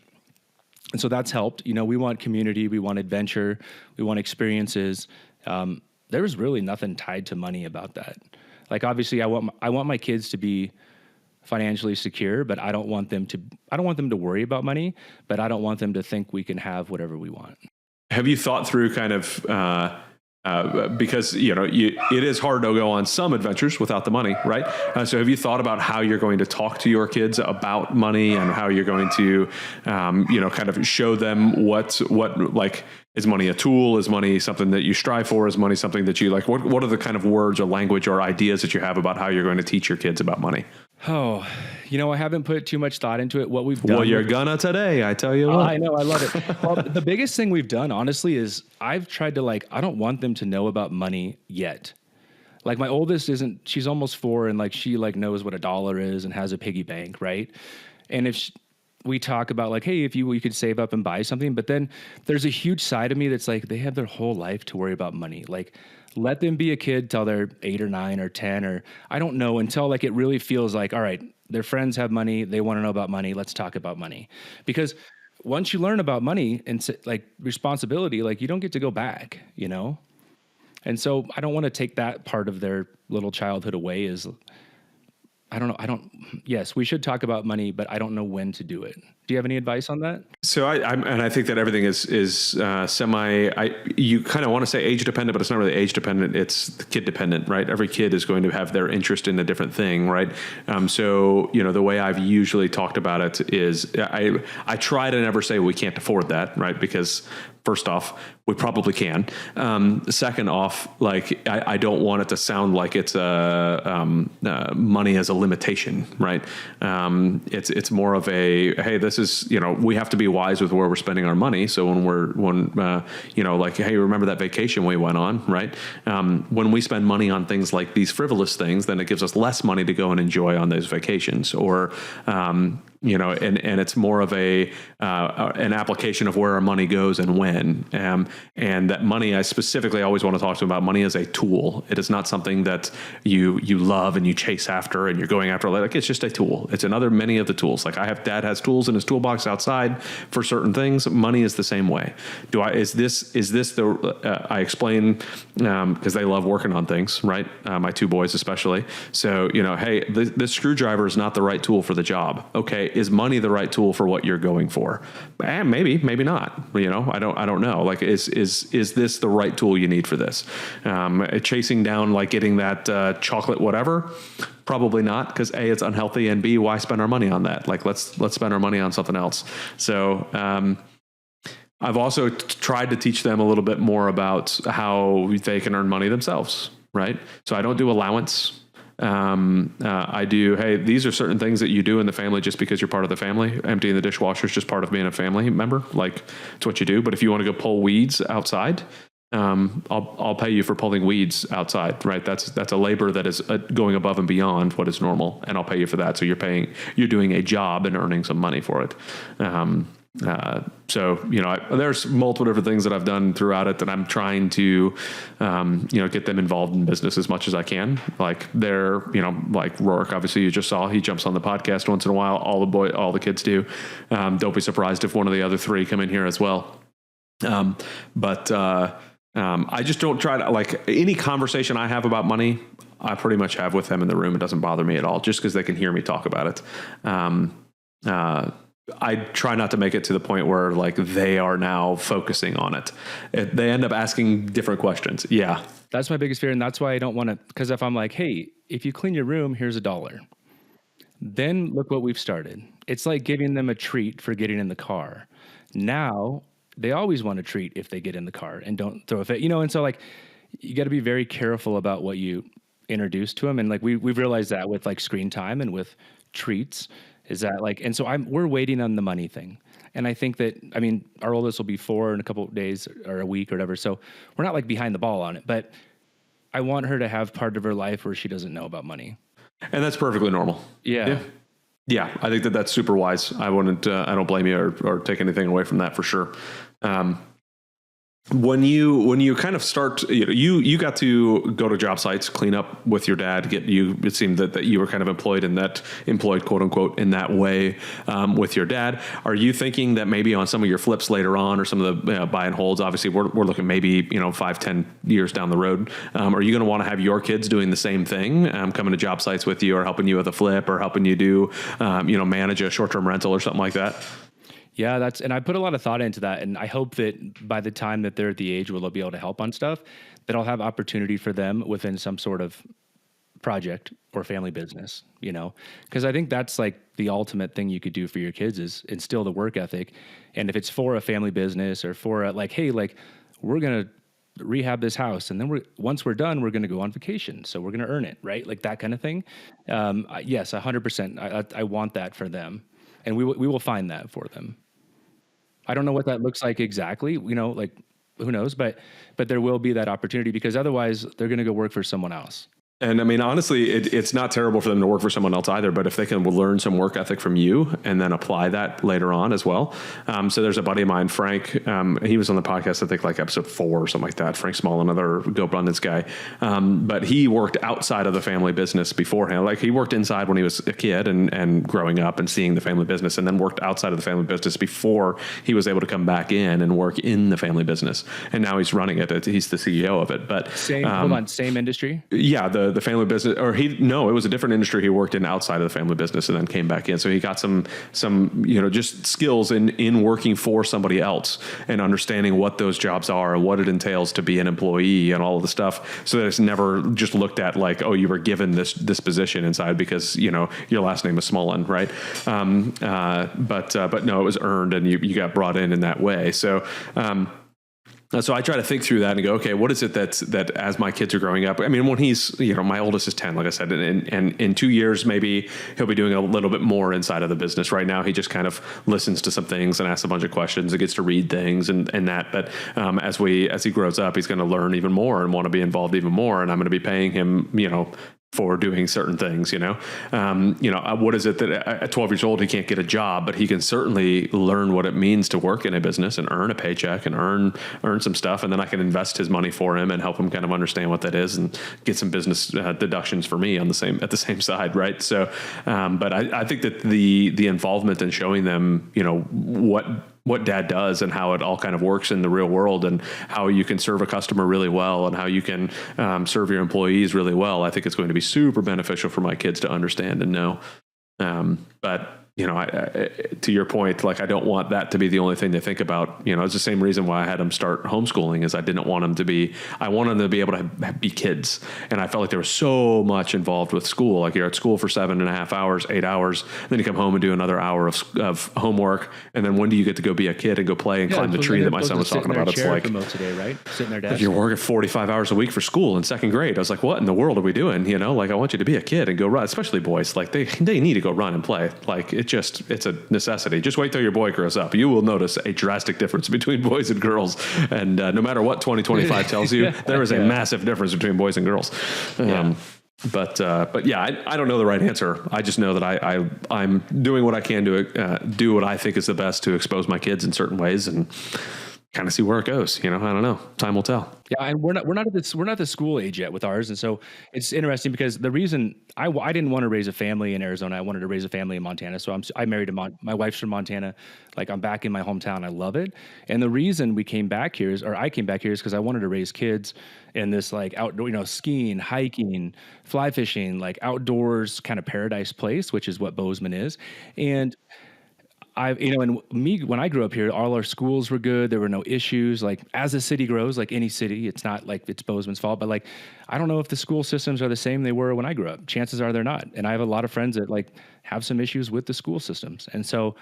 so that's helped. We want community, we want adventure, we want experiences. There was really nothing tied to money about that. Like, obviously I want my kids to be financially secure, but I don't want them to worry about money, but I don't want them to think we can have whatever we want. Have you thought through kind of, because, it is hard to go on some adventures without the money, right? So have you thought about how you're going to talk to your kids about money and how you're going to, kind of show them what like, is money a tool? Is money something that you strive for? Is money something that you like? What are the kind of words or language or ideas that you have about how you're going to teach your kids about money? Oh, I haven't put too much thought into it. What we've done. Well, you're gonna today, I tell you what. I know, I love it. Well, the biggest thing we've done, honestly, is I've tried to I don't want them to know about money yet. Like, my oldest she's almost 4, and she knows what $1 is and has a piggy bank, right? And if we talk about hey, if you could save up and buy something, but then there's a huge side of me that's they have their whole life to worry about money. Let them be a kid till they're 8 or 9 or 10, or I don't know, until it really feels all right, their friends have money, they want to know about money, let's talk about money. Because once you learn about money and responsibility, you don't get to go back, And so I don't want to take that part of their little childhood away. Yes, we should talk about money, but I don't know when to do it. Do you have any advice on that? So I think that everything is you kind of want to say age dependent, but it's not really age dependent. It's kid dependent, right? Every kid is going to have their interest in a different thing, right? So, the way I've usually talked about it is I try to never say we can't afford that, right? Because first off, we probably can. Second off, I don't want it to sound like it's money as a limitation, right? It's more of a, hey, this is, we have to be wise with where we're spending our money. So hey, remember that vacation we went on, right? When we spend money on things like these frivolous things, then it gives us less money to go and enjoy on those vacations, or, and it's more of an application of where our money goes and when, and that money, I specifically always want to talk to them about money as a tool. It is not something that you love and you chase after and you're going after. It's just a tool. It's many of the tools. Dad has tools in his toolbox outside for certain things. Money is the same way. Is this the, I explain, because they love working on things, right? My 2 boys especially. So, hey, this screwdriver is not the right tool for the job. Okay. Is money the right tool for what you're going for? Maybe not. I don't know. Is this the right tool you need for this? Chasing down, getting that chocolate whatever? Probably not, because A, it's unhealthy, and B, why spend our money on that? Let's spend our money on something else. So, I've also tried to teach them a little bit more about how they can earn money themselves, right? So I don't do allowance. I do, hey, these are certain things that you do in the family just because you're part of the family. Emptying the dishwasher is just part of being a family member. It's what you do. But if you want to go pull weeds outside, I'll pay you for pulling weeds outside, right? That's a labor that is going above and beyond what is normal, and I'll pay you for that. So you're doing a job and earning some money for it. So, there's multiple different things that I've done throughout it that I'm trying to, get them involved in business as much as I can. Rourke, obviously you just saw, he jumps on the podcast once in a while. All the kids do. Don't be surprised if one of the other 3 come in here as well. I just don't try to, any conversation I have about money, I pretty much have with them in the room. It doesn't bother me at all, just because they can hear me talk about it. I try not to make it to the point where they are now focusing on it. They end up asking different questions. Yeah. That's my biggest fear. And that's why I don't want to, because if I'm hey, if you clean your room, here's $1. Then look what we've started. It's like giving them a treat for getting in the car. Now they always want a treat if they get in the car and don't throw a fit, and so you got to be very careful about what you introduce to them. And we've realized that with screen time and with treats. Is that and so we're waiting on the money thing. And I think that, our oldest will be 4 in a couple of days or a week or whatever. So we're not behind the ball on it, but I want her to have part of her life where she doesn't know about money. And that's perfectly normal. Yeah. Yeah. I think that that's super wise. I don't blame you or take anything away from that for sure. When you kind of start, you got to go to job sites, clean up with your dad. It seemed that you were kind of employed quote unquote in that way with your dad. Are you thinking that maybe on some of your flips later on, or some of the buy and holds? Obviously, we're looking maybe 5-10 years down the road. Are you going to want to have your kids doing the same thing, coming to job sites with you, or helping you with a flip, or helping you do manage a short-term rental or something like that? Yeah, and I put a lot of thought into that, and I hope that by the time that they're at the age where they'll be able to help on stuff, that I'll have opportunity for them within some sort of project or family business, because I think that's like the ultimate thing you could do for your kids is instill the work ethic. And if it's for a family business or for hey, we're going to rehab this house, and then once we're done, we're going to go on vacation, so we're going to earn it, right? Like that kind of thing. Yes, 100%. I want that for them. And we will find that for them. I don't know what that looks like exactly, who knows, but there will be that opportunity, because otherwise they're going to go work for someone else. And I mean, honestly, it's not terrible for them to work for someone else either, but if they can learn some work ethic from you and then apply that later on as well. So there's a buddy of mine, Frank, he was on the podcast, I think like episode 4 or something like that. Frank Small, another GoAbundance guy. But he worked outside of the family business beforehand. Like he worked inside when he was a kid and growing up and seeing the family business, and then worked outside of the family business before he was able to come back in and work in the family business. And now he's running it. He's the CEO of it. But same industry? Yeah, the family business, it was a different industry he worked in outside of the family business, and then came back in. So he got some just skills in working for somebody else and understanding what those jobs are and what it entails to be an employee and all of the stuff. So that it's never just looked at like, oh, you were given this position inside because your last name is Smolin, right? But no, it was earned, and you got brought in that way. So. So I try to think through that and go, okay, what is it that as my kids are growing up? I mean, when he's, my oldest is 10, like I said, and in 2 years, maybe he'll be doing a little bit more inside of the business. Right now, he just kind of listens to some things and asks a bunch of questions and gets to read things and that. But as he grows up, he's going to learn even more and want to be involved even more. And I'm going to be paying him, for doing certain things, what is it that at 12 years old, he can't get a job, but he can certainly learn what it means to work in a business and earn a paycheck and earn some stuff. And then I can invest his money for him and help him kind of understand what that is and get some business deductions for me at the same side. Right. So, but I think that the involvement in showing them, what dad does and how it all kind of works in the real world, and how you can serve a customer really well, and how you can serve your employees really well. I think it's going to be super beneficial for my kids to understand and know. But to your point, like I don't want that to be the only thing they think about. It's the same reason why I had them start homeschooling, is I didn't want them to be, I wanted them to be able to be kids. And I felt like there was so much involved with school. Like you're at school for 7.5 hours, 8 hours, then you come home and do another hour of homework. And then when do you get to go be a kid and go play and climb the tree that my son was talking about? It's like, today, right? Sitting there, Dad. You're working 45 hours a week for school in second grade. I was like, what in the world are we doing? Like I want you to be a kid and go run, especially boys. Like they need to go run and play. Like it's a necessity. Just wait till your boy grows up. You will notice a drastic difference between boys and girls. And no matter what 2025 tells you, there is a massive difference between boys and girls. But yeah, I don't know the right answer. I just know that I'm doing what I can to do what I think is the best to expose my kids in certain ways and kind of see where it goes. I don't know. Time will tell. Yeah, and we're not at the school age yet with ours, and so it's interesting because the reason I didn't want to raise a family in Arizona, I wanted to raise a family in Montana. So I married my wife's from Montana. Like I'm back in my hometown. I love it. And the reason I came back here is because I wanted to raise kids in this like outdoor, skiing, hiking, fly fishing, like outdoors kind of paradise place, which is what Bozeman is. And when I grew up here, all our schools were good. There were no issues. Like as the city grows, like any city, it's not like it's Bozeman's fault, but like, I don't know if the school systems are the same they were when I grew up. Chances are they're not. And I have a lot of friends that like have some issues with the school systems. And so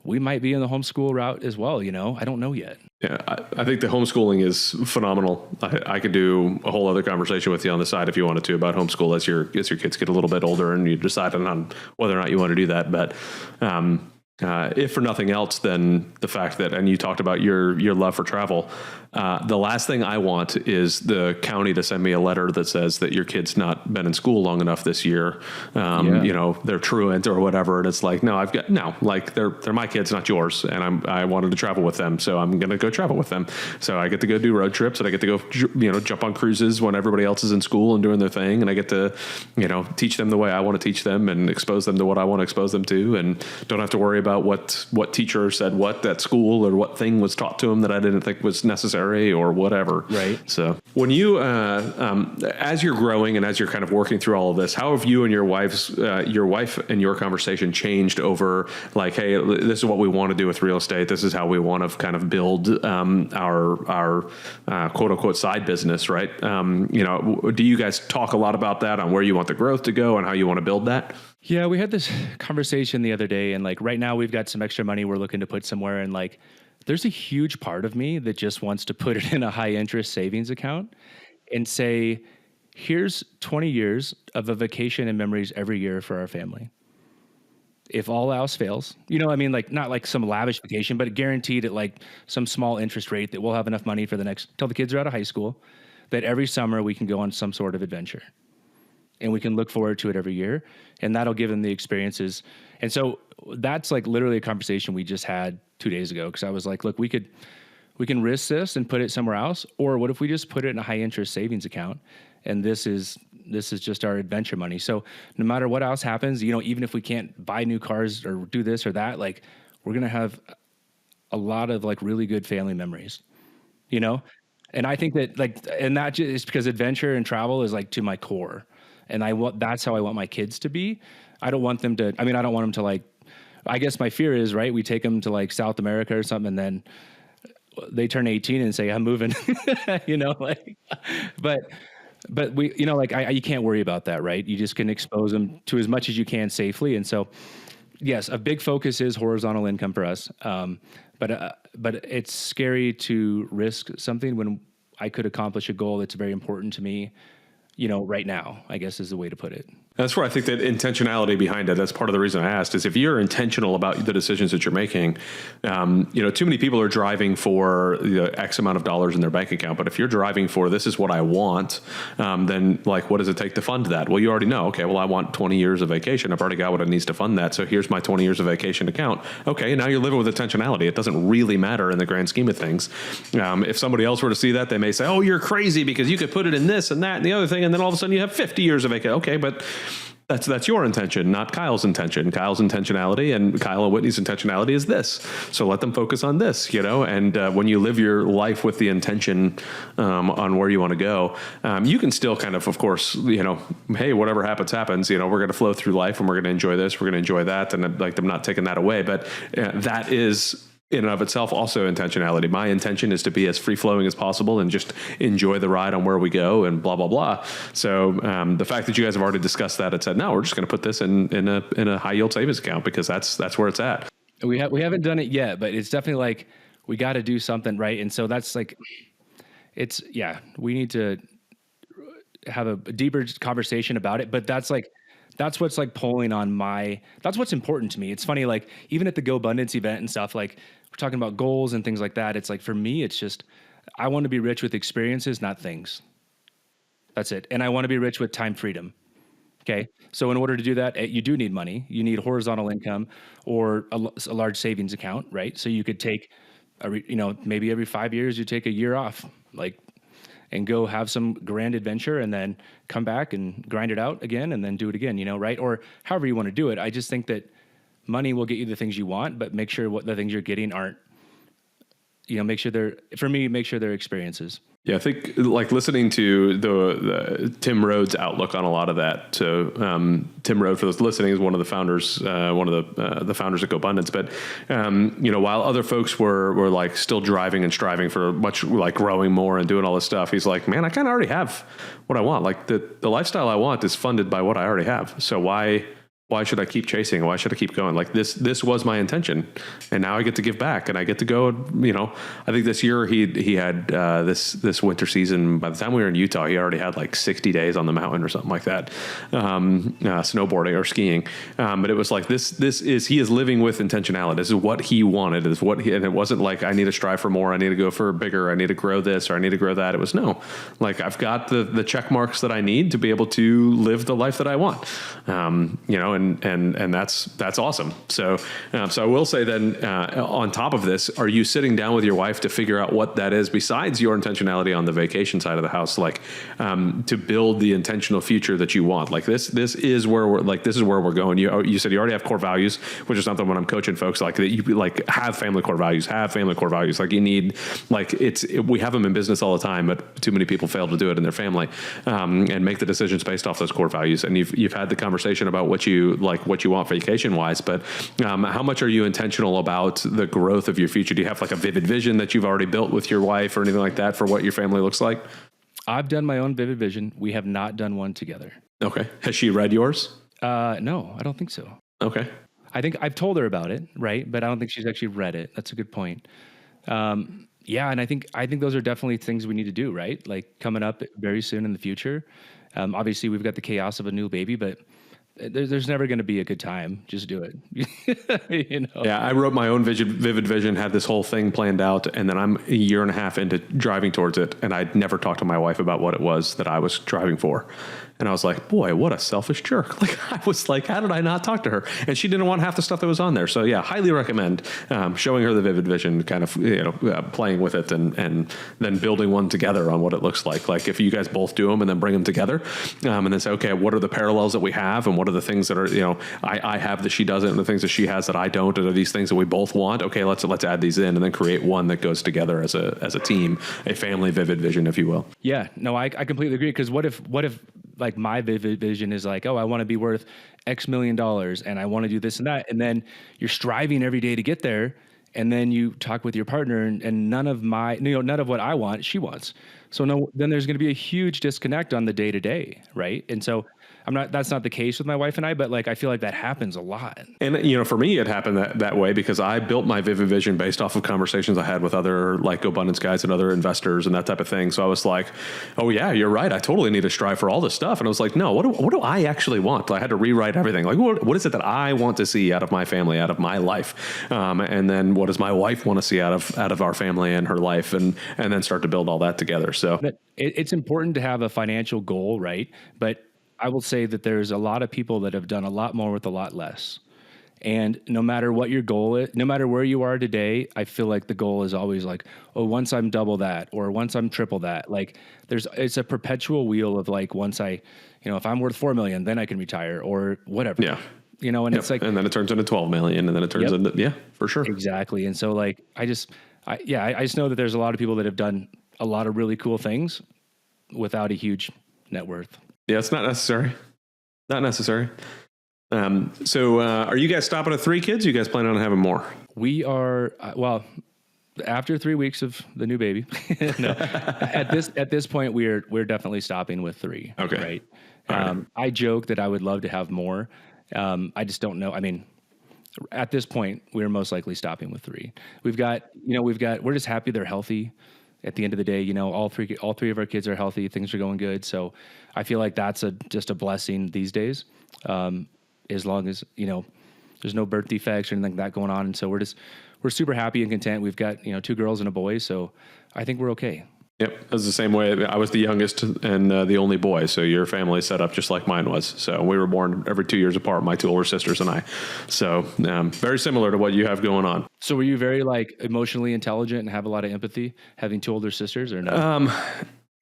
we might be in the homeschool route as well. I don't know yet. Yeah. I think the homeschooling is phenomenal. I could do a whole other conversation with you on the side if you wanted to about homeschool as your kids get a little bit older and you decide on whether or not you want to do that. But, if for nothing else, then the fact that, and you talked about your love for travel. The last thing I want is the county to send me a letter that says that your kid's not been in school long enough this year. They're truant or whatever. And it's like, no, they're my kids, not yours. And I wanted to travel with them. So I'm going to go travel with them. So I get to go do road trips, and I get to go, jump on cruises when everybody else is in school and doing their thing. And I get to, teach them the way I want to teach them and expose them to what I want to expose them to. And don't have to worry about what teacher said what at school or what thing was taught to them that I didn't think was necessary or whatever. Right. So when you, as you're growing and as you're kind of working through all of this, how have you and your wife and your conversation changed over like, hey, this is what we want to do with real estate. This is how we want to kind of build our quote unquote side business, right? Do you guys talk a lot about that on where you want the growth to go and how you want to build that? Yeah, we had this conversation the other day, and like right now we've got some extra money we're looking to put somewhere, and like there's a huge part of me that just wants to put it in a high interest savings account and say, here's 20 years of a vacation and memories every year for our family. If all else fails, like not like some lavish vacation, but guaranteed at like some small interest rate that we'll have enough money for till the kids are out of high school, that every summer we can go on some sort of adventure. And we can look forward to it every year, and that'll give them the experiences. And so that's like literally a conversation we just had 2 days ago. Cause I was like, look, we can risk this and put it somewhere else. Or what if we just put it in a high interest savings account? And this is just our adventure money. So no matter what else happens, even if we can't buy new cars or do this or that, like we're going to have a lot of like really good family memories, And I think that and that just is because adventure and travel is like to my core. And that's how I want my kids to be. I don't want them to like, I guess my fear is, right, we take them to like South America or something, and then they turn 18 and say, I'm moving, but we, you can't worry about that, right? You just can expose them to as much as you can safely. And so, yes, a big focus is horizontal income for us. But it's scary to risk something when I could accomplish a goal that's very important to me, right now, I guess is the way to put it. That's where I think that intentionality behind it, that's part of the reason I asked, is if you're intentional about the decisions that you're making, too many people are driving for X amount of dollars in their bank account. But if you're driving for, this is what I want, then like, what does it take to fund that? Well, you already know, okay, well, I want 20 years of vacation. I've already got what it needs to fund that. So here's my 20 years of vacation account. Okay. Now you're living with intentionality. It doesn't really matter in the grand scheme of things. If somebody else were to see that, they may say, oh, you're crazy because you could put it in this and that and the other thing. And then all of a sudden you have 50 years of vacation. Okay. But that's your intention, not Kyle's intention. Kyle's intentionality and Kyle and Whitney's intentionality is this. So let them focus on this, and when you live your life with the intention on where you want to go, you can still kind of course, hey, whatever happens, happens. We're going to flow through life and we're going to enjoy this, we're going to enjoy that. And like, I'm not taking that away, but that is in and of itself also intentionality. My intention is to be as free flowing as possible and just enjoy the ride on where we go and blah, blah, blah. So the fact that you guys have already discussed that and said, no, we're just going to put this in a high yield savings account because that's where it's at. We haven't done it yet, but it's definitely like, we got to do something, right? And so that's like, we need to have a deeper conversation about it, but that's what's like pulling on that's what's important to me. It's funny, like even at the Go Abundance event and stuff, like we're talking about goals and things like that. It's like, for me, it's just, I want to be rich with experiences, not things. That's it. And I want to be rich with time freedom. Okay. So in order to do that, you do need money. You need horizontal income or a large savings account, right? So you could take, maybe every 5 years you take a year off, and go have some grand adventure and then come back and grind it out again and then do it again, right? Or however you want to do it. I just think that money will get you the things you want, but make sure what the things you're getting aren't, make sure they're experiences. Yeah, I think like listening to the Tim Rhodes' outlook on a lot of that. So Tim Rhodes, for those listening, is one of the founders, the founders of Go Abundance. But while other folks were like still driving and striving for much like growing more and doing all this stuff, he's like, man, I kind of already have what I want. Like the lifestyle I want is funded by what I already have. So why why should I keep chasing? Why should I keep going? Like this was my intention, and now I get to give back, and I get to go. I think this year he had this winter season. By the time we were in Utah, he already had like 60 days on the mountain or something like that, snowboarding or skiing. But it was like he is living with intentionality. This is what he wanted. And it wasn't like I need to strive for more. I need to go for bigger. I need to grow this or I need to grow that. It was no, like I've got the check marks that I need to be able to live the life that I want. And that's awesome. So I will say then, on top of this, are you sitting down with your wife to figure out what that is besides your intentionality on the vacation side of the house, like to build the intentional future that you want? Like this is where we're going. You said you already have core values, which is something when I'm coaching folks like that, you like have family core values. Like you need, like we have them in business all the time, but too many people fail to do it in their family, and make the decisions based off those core values. And you've had the conversation about what you want vacation wise, but how much are you intentional about the growth of your future? Do you have like a vivid vision that you've already built with your wife or anything like that for what your family looks like? I've done my own vivid vision. We have not done one together. Okay. Has she read yours? No, I don't think so. Okay. I think I've told her about it, right? But I don't think she's actually read it. That's a good point. Yeah, and I think those are definitely things we need to do, right? Like coming up very soon in the future. Obviously, we've got the chaos of a new baby, but there's never going to be a good time. Just do it. Yeah, I wrote my own vivid vision, had this whole thing planned out, and then I'm a year and a half into driving towards it, and I'd never talked to my wife about what it was that I was driving for. And I was like, boy, what a selfish jerk. Like, I was like, how did I not talk to her? And she didn't want half the stuff that was on there. So yeah, highly recommend showing her the vivid vision, kind of, playing with it and then building one together on what it looks like. Like if you guys both do them and then bring them together and then say, okay, what are the parallels that we have? And what are the things that are, I have that she doesn't, and the things that she has that I don't, and are these things that we both want? Okay, let's add these in and then create one that goes together as a team, a family vivid vision, if you will. Yeah, no, I completely agree. Because what if like my vivid vision is like, oh, I want to be worth X million dollars and I want to do this and that. And then you're striving every day to get there. And then you talk with your partner and none of what I want, she wants. So then there's going to be a huge disconnect on the day to day. Right. And so that's not the case with my wife and I, but like, I feel like that happens a lot. And, for me, it happened that way because I built my vivid vision based off of conversations I had with other like abundance guys and other investors and that type of thing. So I was like, oh yeah, you're right. I totally need to strive for all this stuff. And I was like, no, what do I actually want? I had to rewrite everything. Like, what is it that I want to see out of my family, out of my life? And then what does my wife want to see out of our family and her life? And then start to build all that together. So it's important to have a financial goal, right? But I will say that there's a lot of people that have done a lot more with a lot less. And no matter what your goal is, no matter where you are today, I feel like the goal is always like, oh, once I'm double that, or once I'm triple that. Like it's a perpetual wheel of like, once if I'm worth 4 million, then I can retire or whatever. Yeah. And it's like, and then it turns into 12 million and then it turns into, yeah, for sure. Exactly. And so like, I just know that there's a lot of people that have done a lot of really cool things without a huge net worth. Yeah, it's not necessary. Not necessary. So are you guys stopping at 3 kids? Or you guys planning on having more? We are, after 3 weeks of the new baby, no, at this point, we're definitely stopping with 3. Okay. Right. I joke that I would love to have more. I just don't know. I mean, at this point, we're most likely stopping with 3. We're just happy they're healthy. At the end of the day, all three of our kids are healthy. Things are going good. So I feel like that's just a blessing these days. As long as, there's no birth defects or anything like that going on. And so we're super happy and content. We've got, 2 girls and a boy. So I think we're okay. Yep. It was the same way. I was the youngest and the only boy. So your family set up just like mine was. So we were born every 2 years apart, my 2 older sisters and I. So very similar to what you have going on. So were you very like emotionally intelligent and have a lot of empathy having 2 older sisters or no?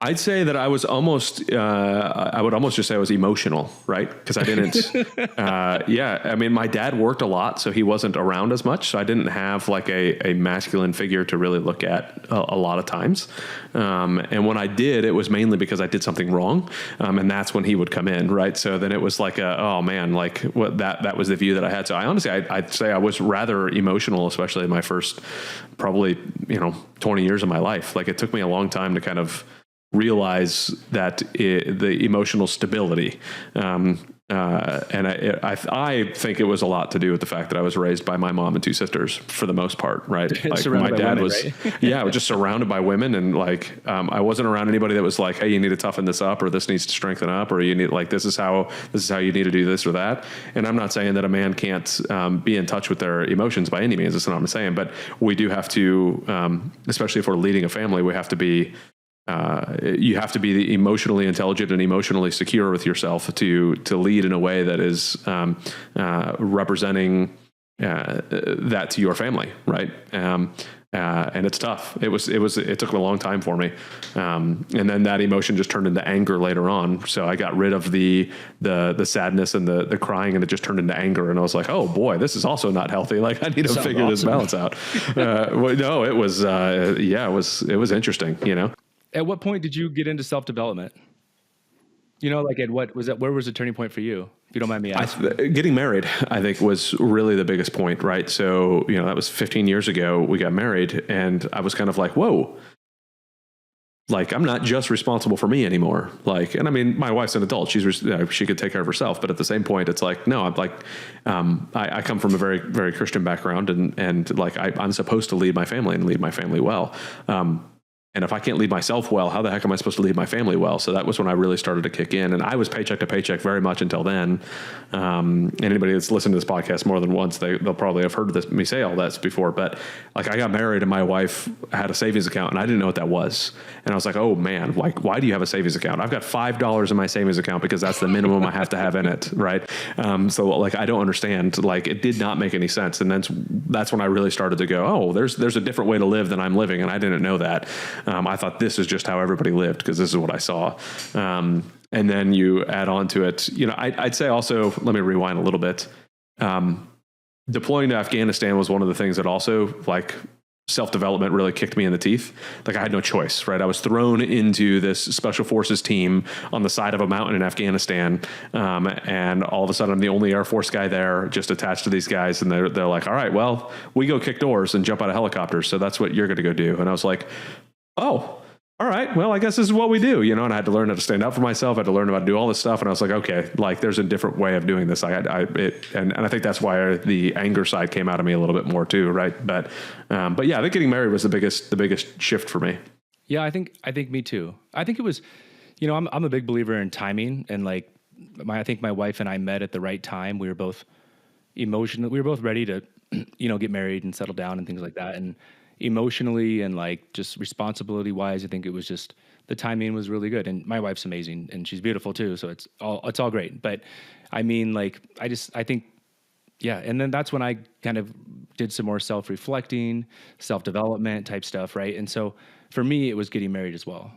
I'd say that I was almost, I would almost just say I was emotional, right? Because I didn't, I mean, my dad worked a lot, so he wasn't around as much. So I didn't have like a masculine figure to really look at a lot of times. And when I did, it was mainly because I did something wrong. And that's when he would come in, right? So then it was like, oh man, like that was the view that I had. So I'd say I was rather emotional, especially in my first probably, 20 years of my life. Like it took me a long time to kind of realize that the emotional stability. And I think it was a lot to do with the fact that I was raised by my mom and two sisters for the most part, right? Like my dad was, right? I was just surrounded by women, and like I wasn't around anybody that was like, hey, you need to toughen this up, or this needs to strengthen up, or you need like this is how you need to do this or that. And I'm not saying that a man can't be in touch with their emotions by any means. That's not what I'm saying, but we do have to, especially if we're leading a family, we have to be. You have to be emotionally intelligent and emotionally secure with yourself to lead in a way that is representing that to your family, right? And it's tough. It took a long time for me, and then that emotion just turned into anger later on. So I got rid of the sadness and the crying, and it just turned into anger. And I was like, oh boy, this is also not healthy. Like I need to figure this balance out. No, it was it was interesting, you know. At what point did you get into self-development? You know, like where was the turning point for you? If you don't mind me asking. Getting married, I think, was really the biggest point, right? So, you know, that was 15 years ago. We got married, and I was kind of like, whoa, like I'm not just responsible for me anymore. Like, and I mean, my wife's an adult. She could take care of herself. But at the same point, it's like, no, I'm like, I come from a very, very Christian background, and like I'm supposed to lead my family and lead my family well. And if I can't lead myself well, how the heck am I supposed to lead my family well? So that was when I really started to kick in. And I was paycheck to paycheck very much until then. Anybody that's listened to this podcast more than once, they'll probably have heard me say all that before. But like I got married and my wife had a savings account and I didn't know what that was. And I was like, oh man, like why do you have a savings account? I've got $5 in my savings account because that's the minimum I have to have in it, right? So like I don't understand. Like it did not make any sense. And that's when I really started to go, oh, there's a different way to live than I'm living, and I didn't know that. I thought this is just how everybody lived because this is what I saw. And then you add on to it, you know, I'd say also, let me rewind a little bit. Deploying to Afghanistan was one of the things that also like self-development really kicked me in the teeth. Like I had no choice, right? I was thrown into this special forces team on the side of a mountain in Afghanistan. And all of a sudden I'm the only Air Force guy there, just attached to these guys. And they're like, all right, well, we go kick doors and jump out of helicopters. So that's what you're going to go do. And I was like, oh, all right, well, I guess this is what we do, you know, and I had to learn how to stand up for myself. I had to learn how to do all this stuff. And I was like, okay, like there's a different way of doing this. And I think that's why the anger side came out of me a little bit more too. Right. But yeah, I think getting married was the biggest shift for me. Yeah, I think me too. I think it was, you know, I'm a big believer in timing, and like I think my wife and I met at the right time. We were both emotional. We were both ready to, you know, get married and settle down and things like that. And emotionally and like just responsibility wise, I think it was just the timing was really good. And my wife's amazing and she's beautiful too. So it's all great. But I mean, like, I think, yeah. And then that's when I kind of did some more self-reflecting, self-development type stuff. Right. And so for me, it was getting married as well.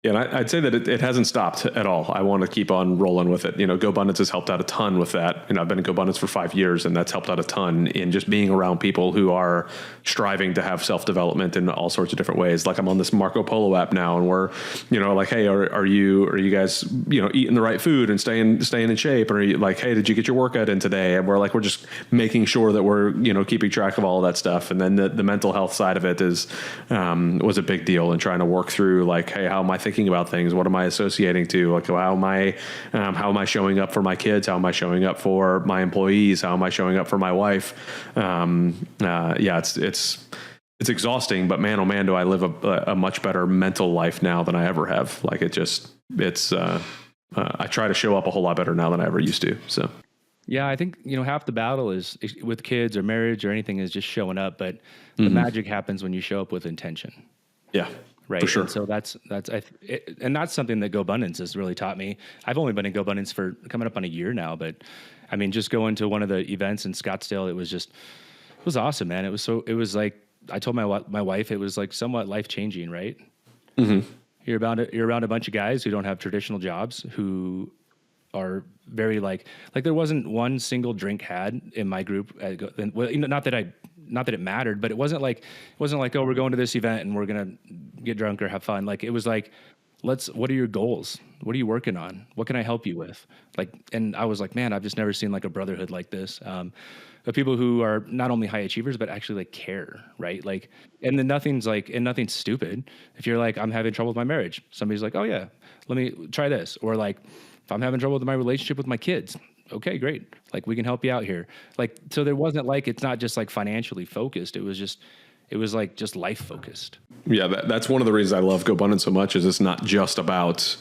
Yeah, and I'd say that it hasn't stopped at all. I want to keep on rolling with it. You know, GoBundance has helped out a ton with that. You know, I've been in GoBundance for 5 years, and that's helped out a ton in just being around people who are striving to have self-development in all sorts of different ways. Like I'm on this Marco Polo app now, and we're, you know, like, hey, are you guys, you know, eating the right food and staying in shape? Or are you like, hey, did you get your workout in today? And we're just making sure that we're, you know, keeping track of all of that stuff. And then the mental health side of it was a big deal, and trying to work through like, hey, how am I thinking about things? What am I associating to? Like, how am I showing up for my kids? How am I showing up for my employees? How am I showing up for my wife? Yeah, it's exhausting, but man, oh man, do I live a much better mental life now than I ever have. Like I try to show up a whole lot better now than I ever used to. So. Yeah, I think, you know, half the battle is with kids or marriage or anything is just showing up, but the magic happens when you show up with intention. Yeah. Right. For sure. And so that's something that GoBundance has really taught me. I've only been in GoBundance for coming up on a year now, but I mean, just going to one of the events in Scottsdale, it was awesome, man. It was like, I told my wife, it was like somewhat life-changing, right? Mm-hmm. You're around a bunch of guys who don't have traditional jobs, who are very like there wasn't one single drink had in my group. Not that it mattered, but it wasn't like, oh, we're going to this event and we're going to get drunk or have fun. Like, it was like, what are your goals? What are you working on? What can I help you with? Like, and I was like, man, I've just never seen like a brotherhood like this. Of people who are not only high achievers, but actually like care, right? Like, and then nothing's stupid. If you're like, I'm having trouble with my marriage, somebody's like, oh yeah, let me try this. Or like, If I'm having trouble with my relationship with my kids, okay, great. Like, we can help you out here. Like, so there wasn't like, it's not just like financially focused. It was like just life focused. Yeah. That's one of the reasons I love GoBundance so much, is it's not just about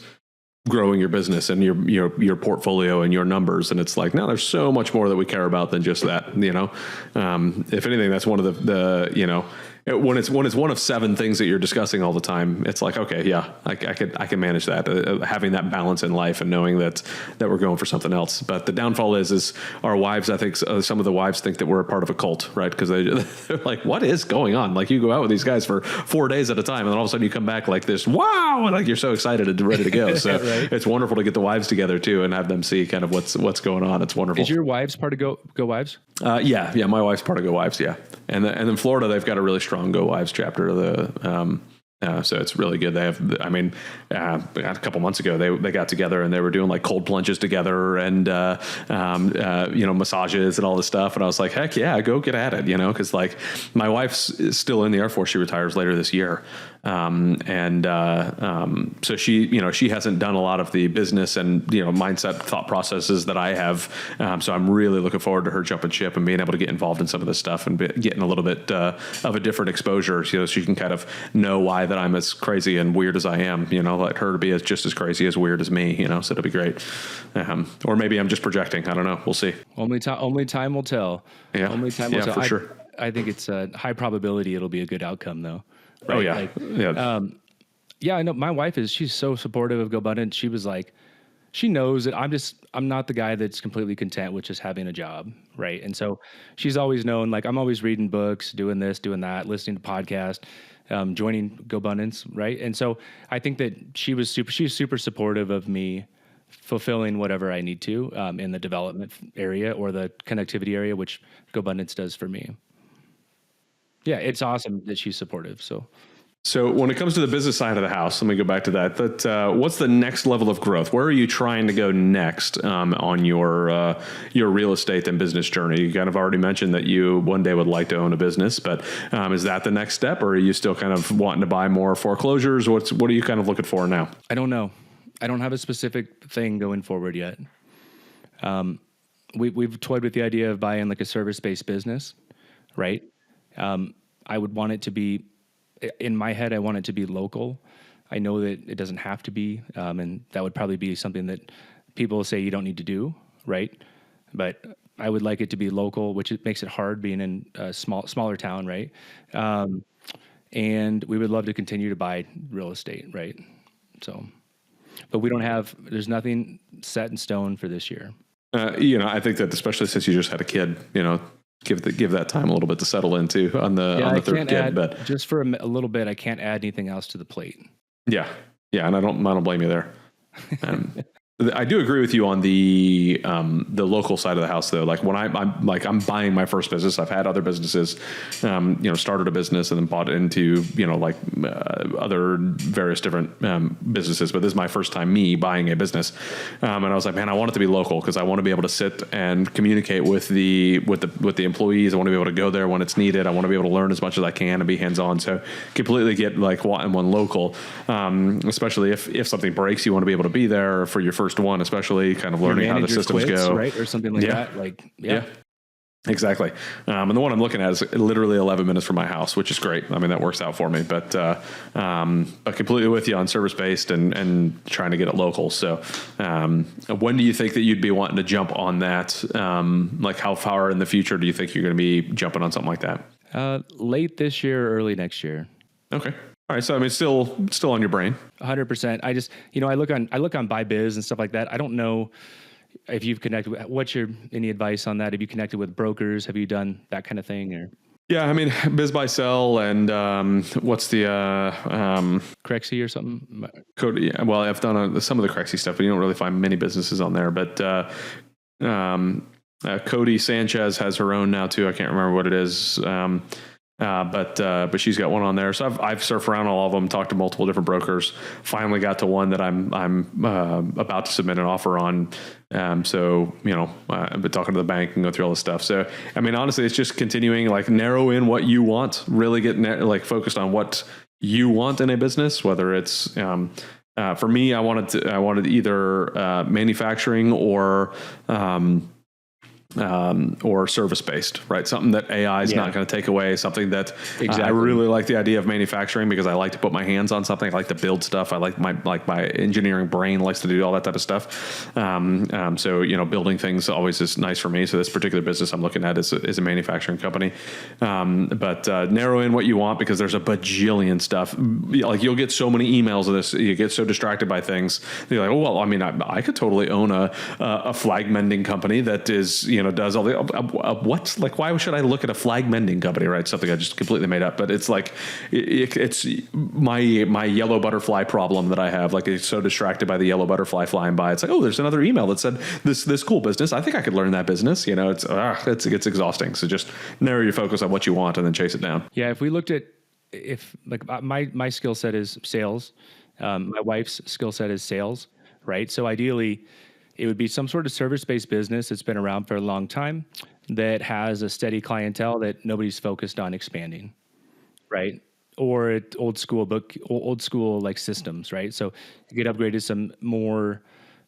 growing your business and your portfolio and your numbers. And it's like, no, there's so much more that we care about than just that, if anything, that's one of the when it's one of 7 things that you're discussing all the time, it's like, okay, yeah, I can manage that, having that balance in life and knowing that we're going for something else. But the downfall is our wives, I think some of the wives think that we're a part of a cult, right? Because they're like, what is going on? Like, you go out with these guys for 4 days at a time, and then all of a sudden you come back like this, wow, and like you're so excited and ready to go. So right. It's wonderful to get the wives together too and have them see kind of what's going on. It's wonderful. Is your wives part of Go Wives? Yeah, my wife's part of Go Wives, yeah. And in Florida, they've got a really strong Go Wives chapter of the so it's really good. They have, a couple months ago, they got together and they were doing like cold plunges together and, massages and all this stuff. And I was like, heck yeah, go get at it, cause like my wife's still in the Air Force. She retires later this year. So she hasn't done a lot of the business and, mindset thought processes that I have. So I'm really looking forward to her jumping ship and being able to get involved in some of this stuff and getting a little bit, of a different exposure, so she can kind of know why that I'm as crazy and weird as I am, let her to be just as crazy as weird as me, so it'll be great. Or maybe I'm just projecting. I don't know. We'll see. Only time will tell. Yeah. Only time will tell. For sure. I think it's a high probability it'll be a good outcome though. Right? Oh yeah. I know my wife she's so supportive of GoBundance. She was like, she knows that I'm not the guy that's completely content with just having a job. Right. And so she's always known, like, I'm always reading books, doing this, doing that, listening to podcasts, joining GoBundance. Right. And so I think that she's super supportive of me fulfilling whatever I need to, in the development area or the connectivity area, which GoBundance does for me. Yeah. It's awesome that she's supportive. So when it comes to the business side of the house, let me go back to that. What's the next level of growth? Where are you trying to go next on your real estate and business journey? You kind of already mentioned that you one day would like to own a business, but is that the next step, or are you still kind of wanting to buy more foreclosures? What are you kind of looking for now? I don't know. I don't have a specific thing going forward yet. We've toyed with the idea of buying like a service-based business, right? I would want it to be, in my head, I want it to be local. I know that it doesn't have to be, and that would probably be something that people say you don't need to do, right? But I would like it to be local, which makes it hard being in a smaller town, right? And we would love to continue to buy real estate, right? So, but there's nothing set in stone for this year. I think that especially since you just had a kid, give that time a little bit to settle into on the third kid. But just for a little bit, I can't add anything else to the plate. Yeah, and I don't blame you there. I do agree with you on the local side of the house, though. Like when I'm buying my first business, I've had other businesses, started a business and then bought into, other various different businesses. But this is my first time buying a business. And I was like, man, I want it to be local because I want to be able to sit and communicate with the employees. I want to be able to go there when it's needed. I want to be able to learn as much as I can and be hands-on. So completely get like one local, especially if something breaks, you want to be able to be there for your first one, especially kind of learning how the systems go, right? Or something like that. Like, yeah. Exactly. And the one I'm looking at is literally 11 minutes from my house, which is great. I mean, that works out for me, but completely with you on service-based and trying to get it local. So when do you think that you'd be wanting to jump on that? Like how far in the future do you think you're going to be jumping on something like that? Late this year, early next year. Okay. All right. So, I mean, still on your brain. 100%. I just, I look on BuyBiz and stuff like that. I don't know if you've connected any advice on that? Have you connected with brokers? Have you done that kind of thing or? Yeah. I mean, Biz Buy Sell and, what's the, Crexy or something? Cody. Well, I've done some of the Crexy stuff, but you don't really find many businesses on there, but, Cody Sanchez has her own now too. I can't remember what it is. But she's got one on there. So I've surfed around all of them, talked to multiple different brokers, finally got to one that I'm about to submit an offer on. So, I've been talking to the bank and go through all this stuff. So, I mean, honestly, it's just continuing, like narrow in what you want, really get focused on what you want in a business, whether it's, For me, I wanted either manufacturing or service-based, right? Something that AI is not going to take away, something that I really like the idea of manufacturing because I like to put my hands on something. I like to build stuff. I like my engineering brain likes to do all that type of stuff. So, building things always is nice for me. So this particular business I'm looking at is a manufacturing company. But narrow in what you want because there's a bajillion stuff. Like you'll get so many emails of this. You get so distracted by things. You're like, oh, well, I mean, I could totally own a flag mending company that is, does all the what's like, why should I look at a flag mending company, right? Something I just completely made up, but it's like, it's my yellow butterfly problem that I have. Like it's so distracted by the yellow butterfly flying by. It's like, oh, there's another email that said this cool business. I think I could learn that business. It gets exhausting. So just narrow your focus on what you want and then chase it down. Yeah. If we looked at, my skill set is sales, my wife's skill set is sales, right? So ideally, it would be some sort of service-based business that's been around for a long time that has a steady clientele that nobody's focused on expanding, right? Or old school like systems, right? So you get upgraded some more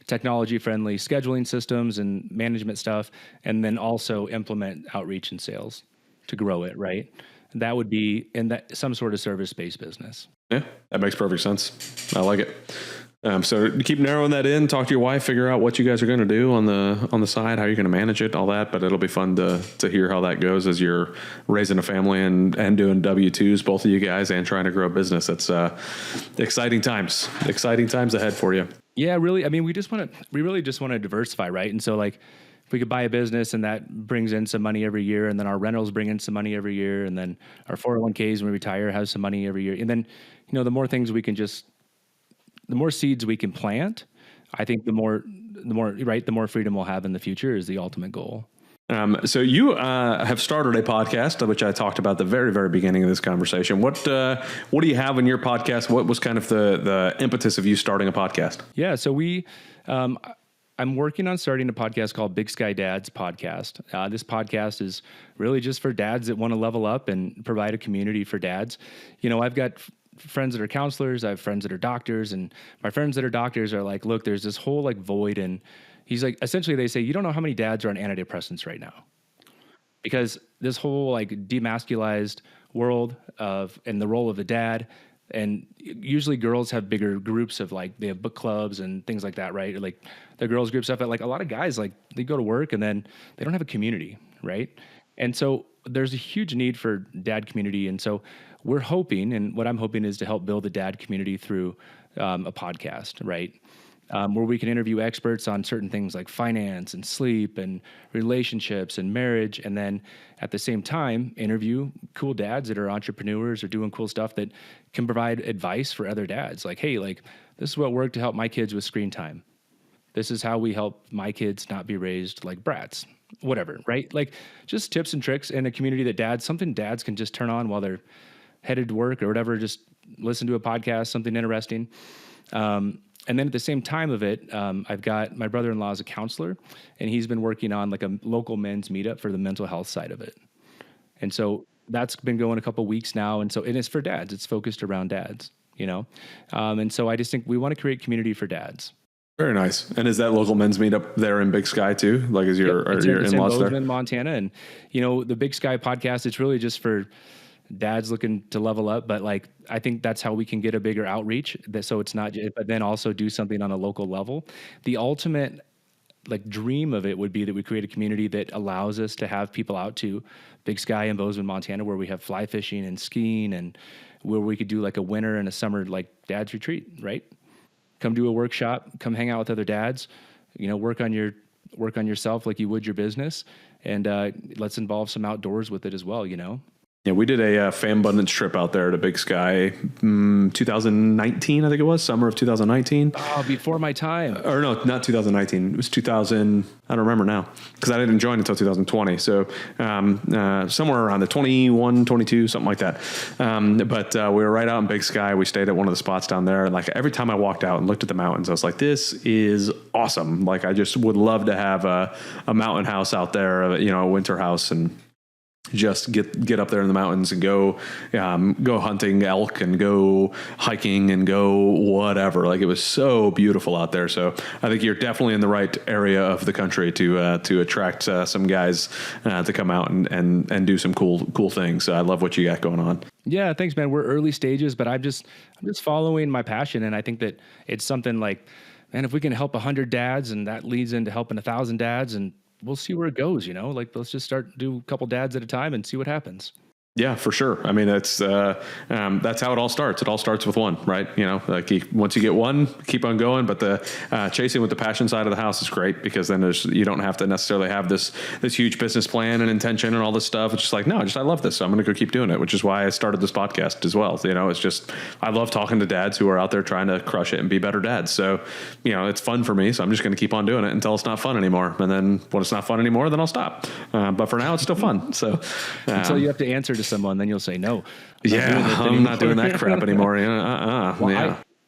technology-friendly scheduling systems and management stuff, and then also implement outreach and sales to grow it, right? That would be in that some sort of service-based business. Yeah, that makes perfect sense. I like it. So keep narrowing that in, talk to your wife, figure out what you guys are going to do on the side, how you're going to manage it, all that. But it'll be fun to hear how that goes as you're raising a family and doing W-2s, both of you guys, and trying to grow a business. It's exciting times ahead for you. Yeah, really. I mean, we really just want to diversify, right? And so like, if we could buy a business and that brings in some money every year, and then our rentals bring in some money every year, and then our 401ks when we retire has some money every year. And then, the more things we can the more seeds we can plant, I think the more freedom we'll have in the future is the ultimate goal. So you have started a podcast, which I talked about at the very, very beginning of this conversation. What do you have in your podcast? What was kind of the impetus of you starting a podcast? Yeah, so I'm working on starting a podcast called Big Sky Dads Podcast. This podcast is really just for dads that want to level up and provide a community for dads. I've got friends that are counselors. I have friends that are doctors, and my friends that are doctors are like, look, there's this whole like void. And he's like, essentially they say, you don't know how many dads are on antidepressants right now because this whole like demasculized world and the role of the dad. And usually girls have bigger groups of like, they have book clubs and things like that, right? Or like the girls group stuff. But like a lot of guys, like they go to work and then they don't have a community, right? And so there's a huge need for dad community. And so we're hoping, and what I'm hoping is to help build a dad community through a podcast, right? Where we can interview experts on certain things like finance and sleep and relationships and marriage. And then at the same time, interview cool dads that are entrepreneurs or doing cool stuff that can provide advice for other dads. Like, hey, like this is what worked to help my kids with screen time. This is how we help my kids not be raised like brats, whatever, right? Like just tips and tricks in a community that something dads can just turn on while they're headed to work or whatever, just listen to a podcast, something interesting. And then at the same time of it, I've got my brother-in-law is a counselor, and he's been working on like a local men's meetup for the mental health side of it. And so that's been going a couple weeks now. And it's for dads. It's focused around dads, And so I just think we want to create community for dads. Very nice. And is that local men's meetup there in Big Sky too? Like is your in-laws there? In Montana. And, the Big Sky podcast, it's really just for dads looking to level up, but like I think that's how we can get a bigger outreach. So it's not, but then also do something on a local level. The ultimate like dream of it would be that we create a community that allows us to have people out to Big Sky in Bozeman, Montana, where we have fly fishing and skiing, and where we could do like a winter and a summer like dad's retreat. Right? Come do a workshop. Come hang out with other dads. Work on yourself like you would your business, and let's involve some outdoors with it as well. Yeah, we did a Fam Abundance trip out there to Big Sky, 2019, I think it was, summer of 2019. Oh, before my time. Or no, not 2019. It was 2000. I don't remember now because I didn't join until 2020. So somewhere around the 21, 22, something like that. But we were right out in Big Sky. We stayed at one of the spots down there. And like every time I walked out and looked at the mountains, I was like, this is awesome. Like I just would love to have a mountain house out there, a winter house. And just get up there in the mountains and go hunting elk and go hiking and go whatever. Like, it was so beautiful out there. So I think you're definitely in the right area of the country to attract some guys to come out and do some cool things. I love what you got going on. Yeah, thanks, man. We're early stages, but I'm just following my passion, and I think that it's something like, man, if we can help 100 dads, and that leads into helping 1,000 dads, and we'll see where it goes, like, let's just do a couple dads at a time and see what happens. Yeah, for sure. I mean, that's how it all starts. It all starts with one, right? Like, once you get one, keep on going. But the chasing with the passion side of the house is great, because then you don't have to necessarily have this huge business plan and intention and all this stuff. It's just like, no, I love this, so I'm going to go keep doing it, which is why I started this podcast as well. It's just, I love talking to dads who are out there trying to crush it and be better dads. So, it's fun for me. So I'm just going to keep on doing it until it's not fun anymore. And then when it's not fun anymore, then I'll stop. But for now, it's still fun. So until you have to answer to someone, then you'll say no. I'm not doing that crap anymore.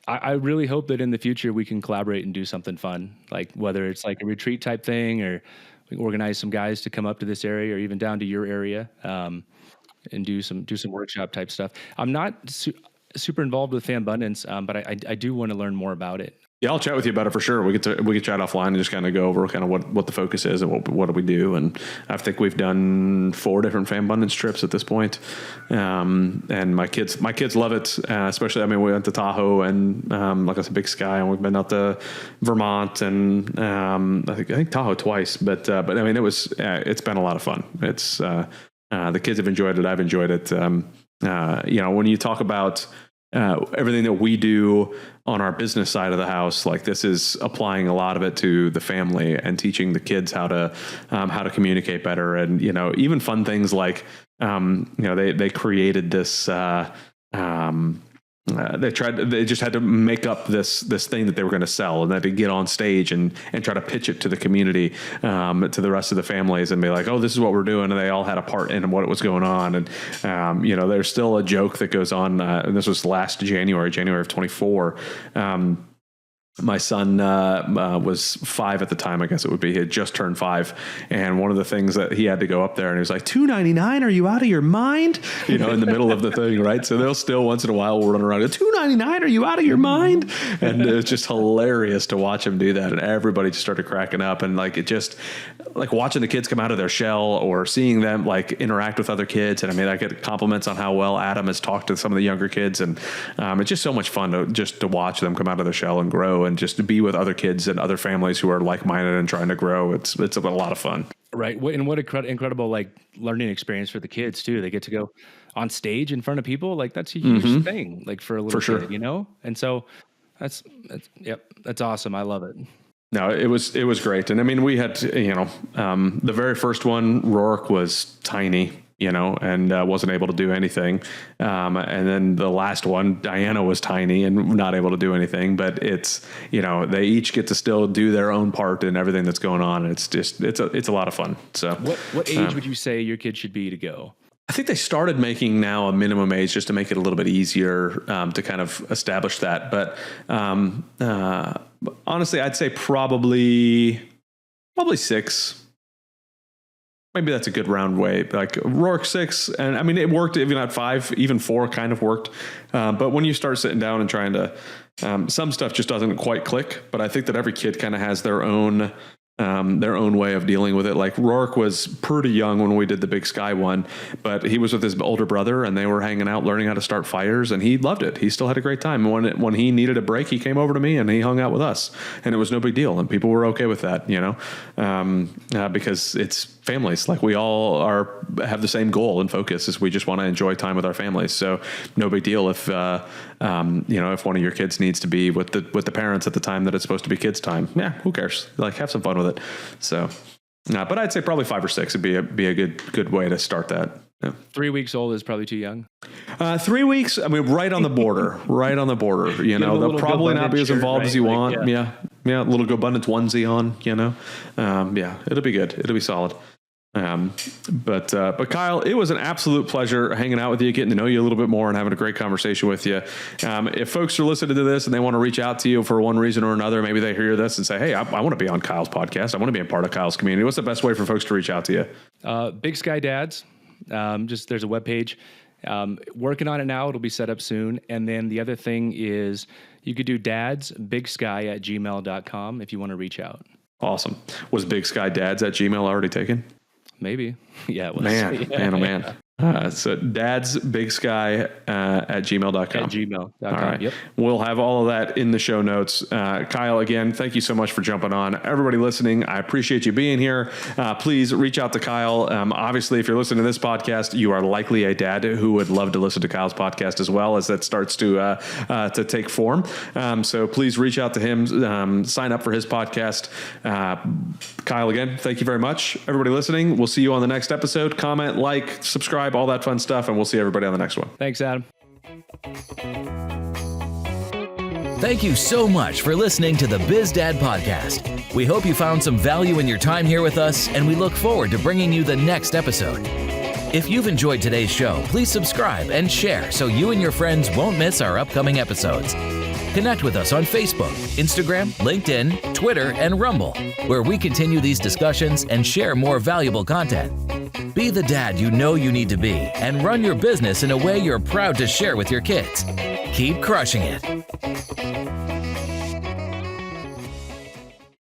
I really hope that in the future we can collaborate and do something fun, like whether it's like a retreat type thing, or we organize some guys to come up to this area, or even down to your area, and do some workshop type stuff. I'm not super involved with Fan Abundance, but I do want to learn more about it. Yeah, I'll chat with you about it for sure. We could chat offline and just kind of go over kind of what the focus is and what do we do. And I think we've done 4 different Fan Abundance trips at this point. And my kids love it. Especially, I mean, we went to Tahoe and, like I said, Big Sky, and we've been out to Vermont and, I think Tahoe twice, but I mean, it's been a lot of fun. It's, the kids have enjoyed it. I've enjoyed it. When you talk about, everything that we do on our business side of the house, like, this is applying a lot of it to the family and teaching the kids how to communicate better. And, even fun things like, they created this, they just had to make up this thing that they were going to sell, and they had to get on stage and try to pitch it to the community, to the rest of the families, and be like, oh, this is what we're doing. And they all had a part in what was going on. And, there's still a joke that goes on. And this was last January of 24. My son was 5 at the time, I guess it would be. He had just turned 5. And one of the things that he had to go up there, and he was like, $2.99? Are you out of your mind? In the middle of the thing, right? So they'll still once in a while will run around and go, $2.99? Are you out of your mind? And it's just hilarious to watch him do that. And everybody just started cracking up. And like, it just, like, watching the kids come out of their shell, or seeing them like interact with other kids. And I mean, I get compliments on how well Adam has talked to some of the younger kids. And it's just so much fun to watch them come out of their shell and grow, and just to be with other kids and other families who are like-minded and trying to grow. It's a lot of fun. Right. And what incredible, like, learning experience for the kids too. They get to go on stage in front of people. Like, that's a huge thing, like, for a little kid, And so that's awesome. I love it. No, it was great. And I mean, we had, the very first one, Rourke was tiny, and wasn't able to do anything. And then the last one, Diana was tiny and not able to do anything, but it's, they each get to still do their own part in everything that's going on. And it's just, it's a lot of fun. So what age would you say your kid should be to go? I think they started making now a minimum age just to make it a little bit easier to kind of establish that. But honestly, I'd say probably 6. Maybe that's a good round way. Like, Rourke 6, and I mean, it worked even at 5, even 4 kind of worked. But when you start sitting down and trying to, some stuff just doesn't quite click. But I think that every kid kind of has their own way of dealing with it. Like, Rourke was pretty young when we did the Big Sky one, but he was with his older brother, and they were hanging out, learning how to start fires, and he loved it. He still had a great time. When he needed a break, he came over to me and he hung out with us, and it was no big deal. And people were okay with that, because it's families. Like, we all have the same goal and focus, is we just want to enjoy time with our families. So no big deal if if one of your kids needs to be with the parents at the time that it's supposed to be kids' time. Yeah, who cares? Like, have some fun with it. So, but I'd say probably 5 or 6 would be a good way to start that. Yeah. 3 weeks old is probably too young. 3 weeks, I mean, right on the border. They'll probably not be as involved as you want. Yeah. A little Go Abundance onesie on, it'll be good. It'll be solid. But Kyle, it was an absolute pleasure hanging out with you, getting to know you a little bit more, and having a great conversation with you. If folks are listening to this and they want to reach out to you for one reason or another, maybe they hear this and say, hey, I want to be on Kyle's podcast. I want to be a part of Kyle's community. What's the best way for folks to reach out to you? Big Sky Dads Just there's a webpage. Working on it now. It'll be set up soon. And then the other thing is you could do dadsbigsky@gmail.com if you want to reach out. Awesome. Was Big Sky Dads at Gmail already taken? Maybe. Yeah, it was. Man, oh man. So dadsbigsky at gmail.com. At gmail.com. All right. Yep. We'll have all of that in the show notes. Kyle, again, thank you so much for jumping on. Everybody listening, I appreciate you being here. Please reach out to Kyle. Obviously, if you're listening to this podcast, you are likely a dad who would love to listen to Kyle's podcast as well, as that starts to take form. So please reach out to him, sign up for his podcast. Kyle, again, thank you very much. Everybody listening, we'll see you on the next episode. Comment, like, subscribe, all that fun stuff, and we'll see everybody on the next one. Thanks, Adam. Thank you so much for listening to the BizDad Podcast. We hope you found some value in your time here with us, and we look forward to bringing you the next episode. If you've enjoyed today's show, please subscribe and share so you and your friends won't miss our upcoming episodes. Connect with us on Facebook, Instagram, LinkedIn, Twitter, and Rumble, where we continue these discussions and share more valuable content. Be the dad you know you need to be and run your business in a way you're proud to share with your kids. Keep crushing it.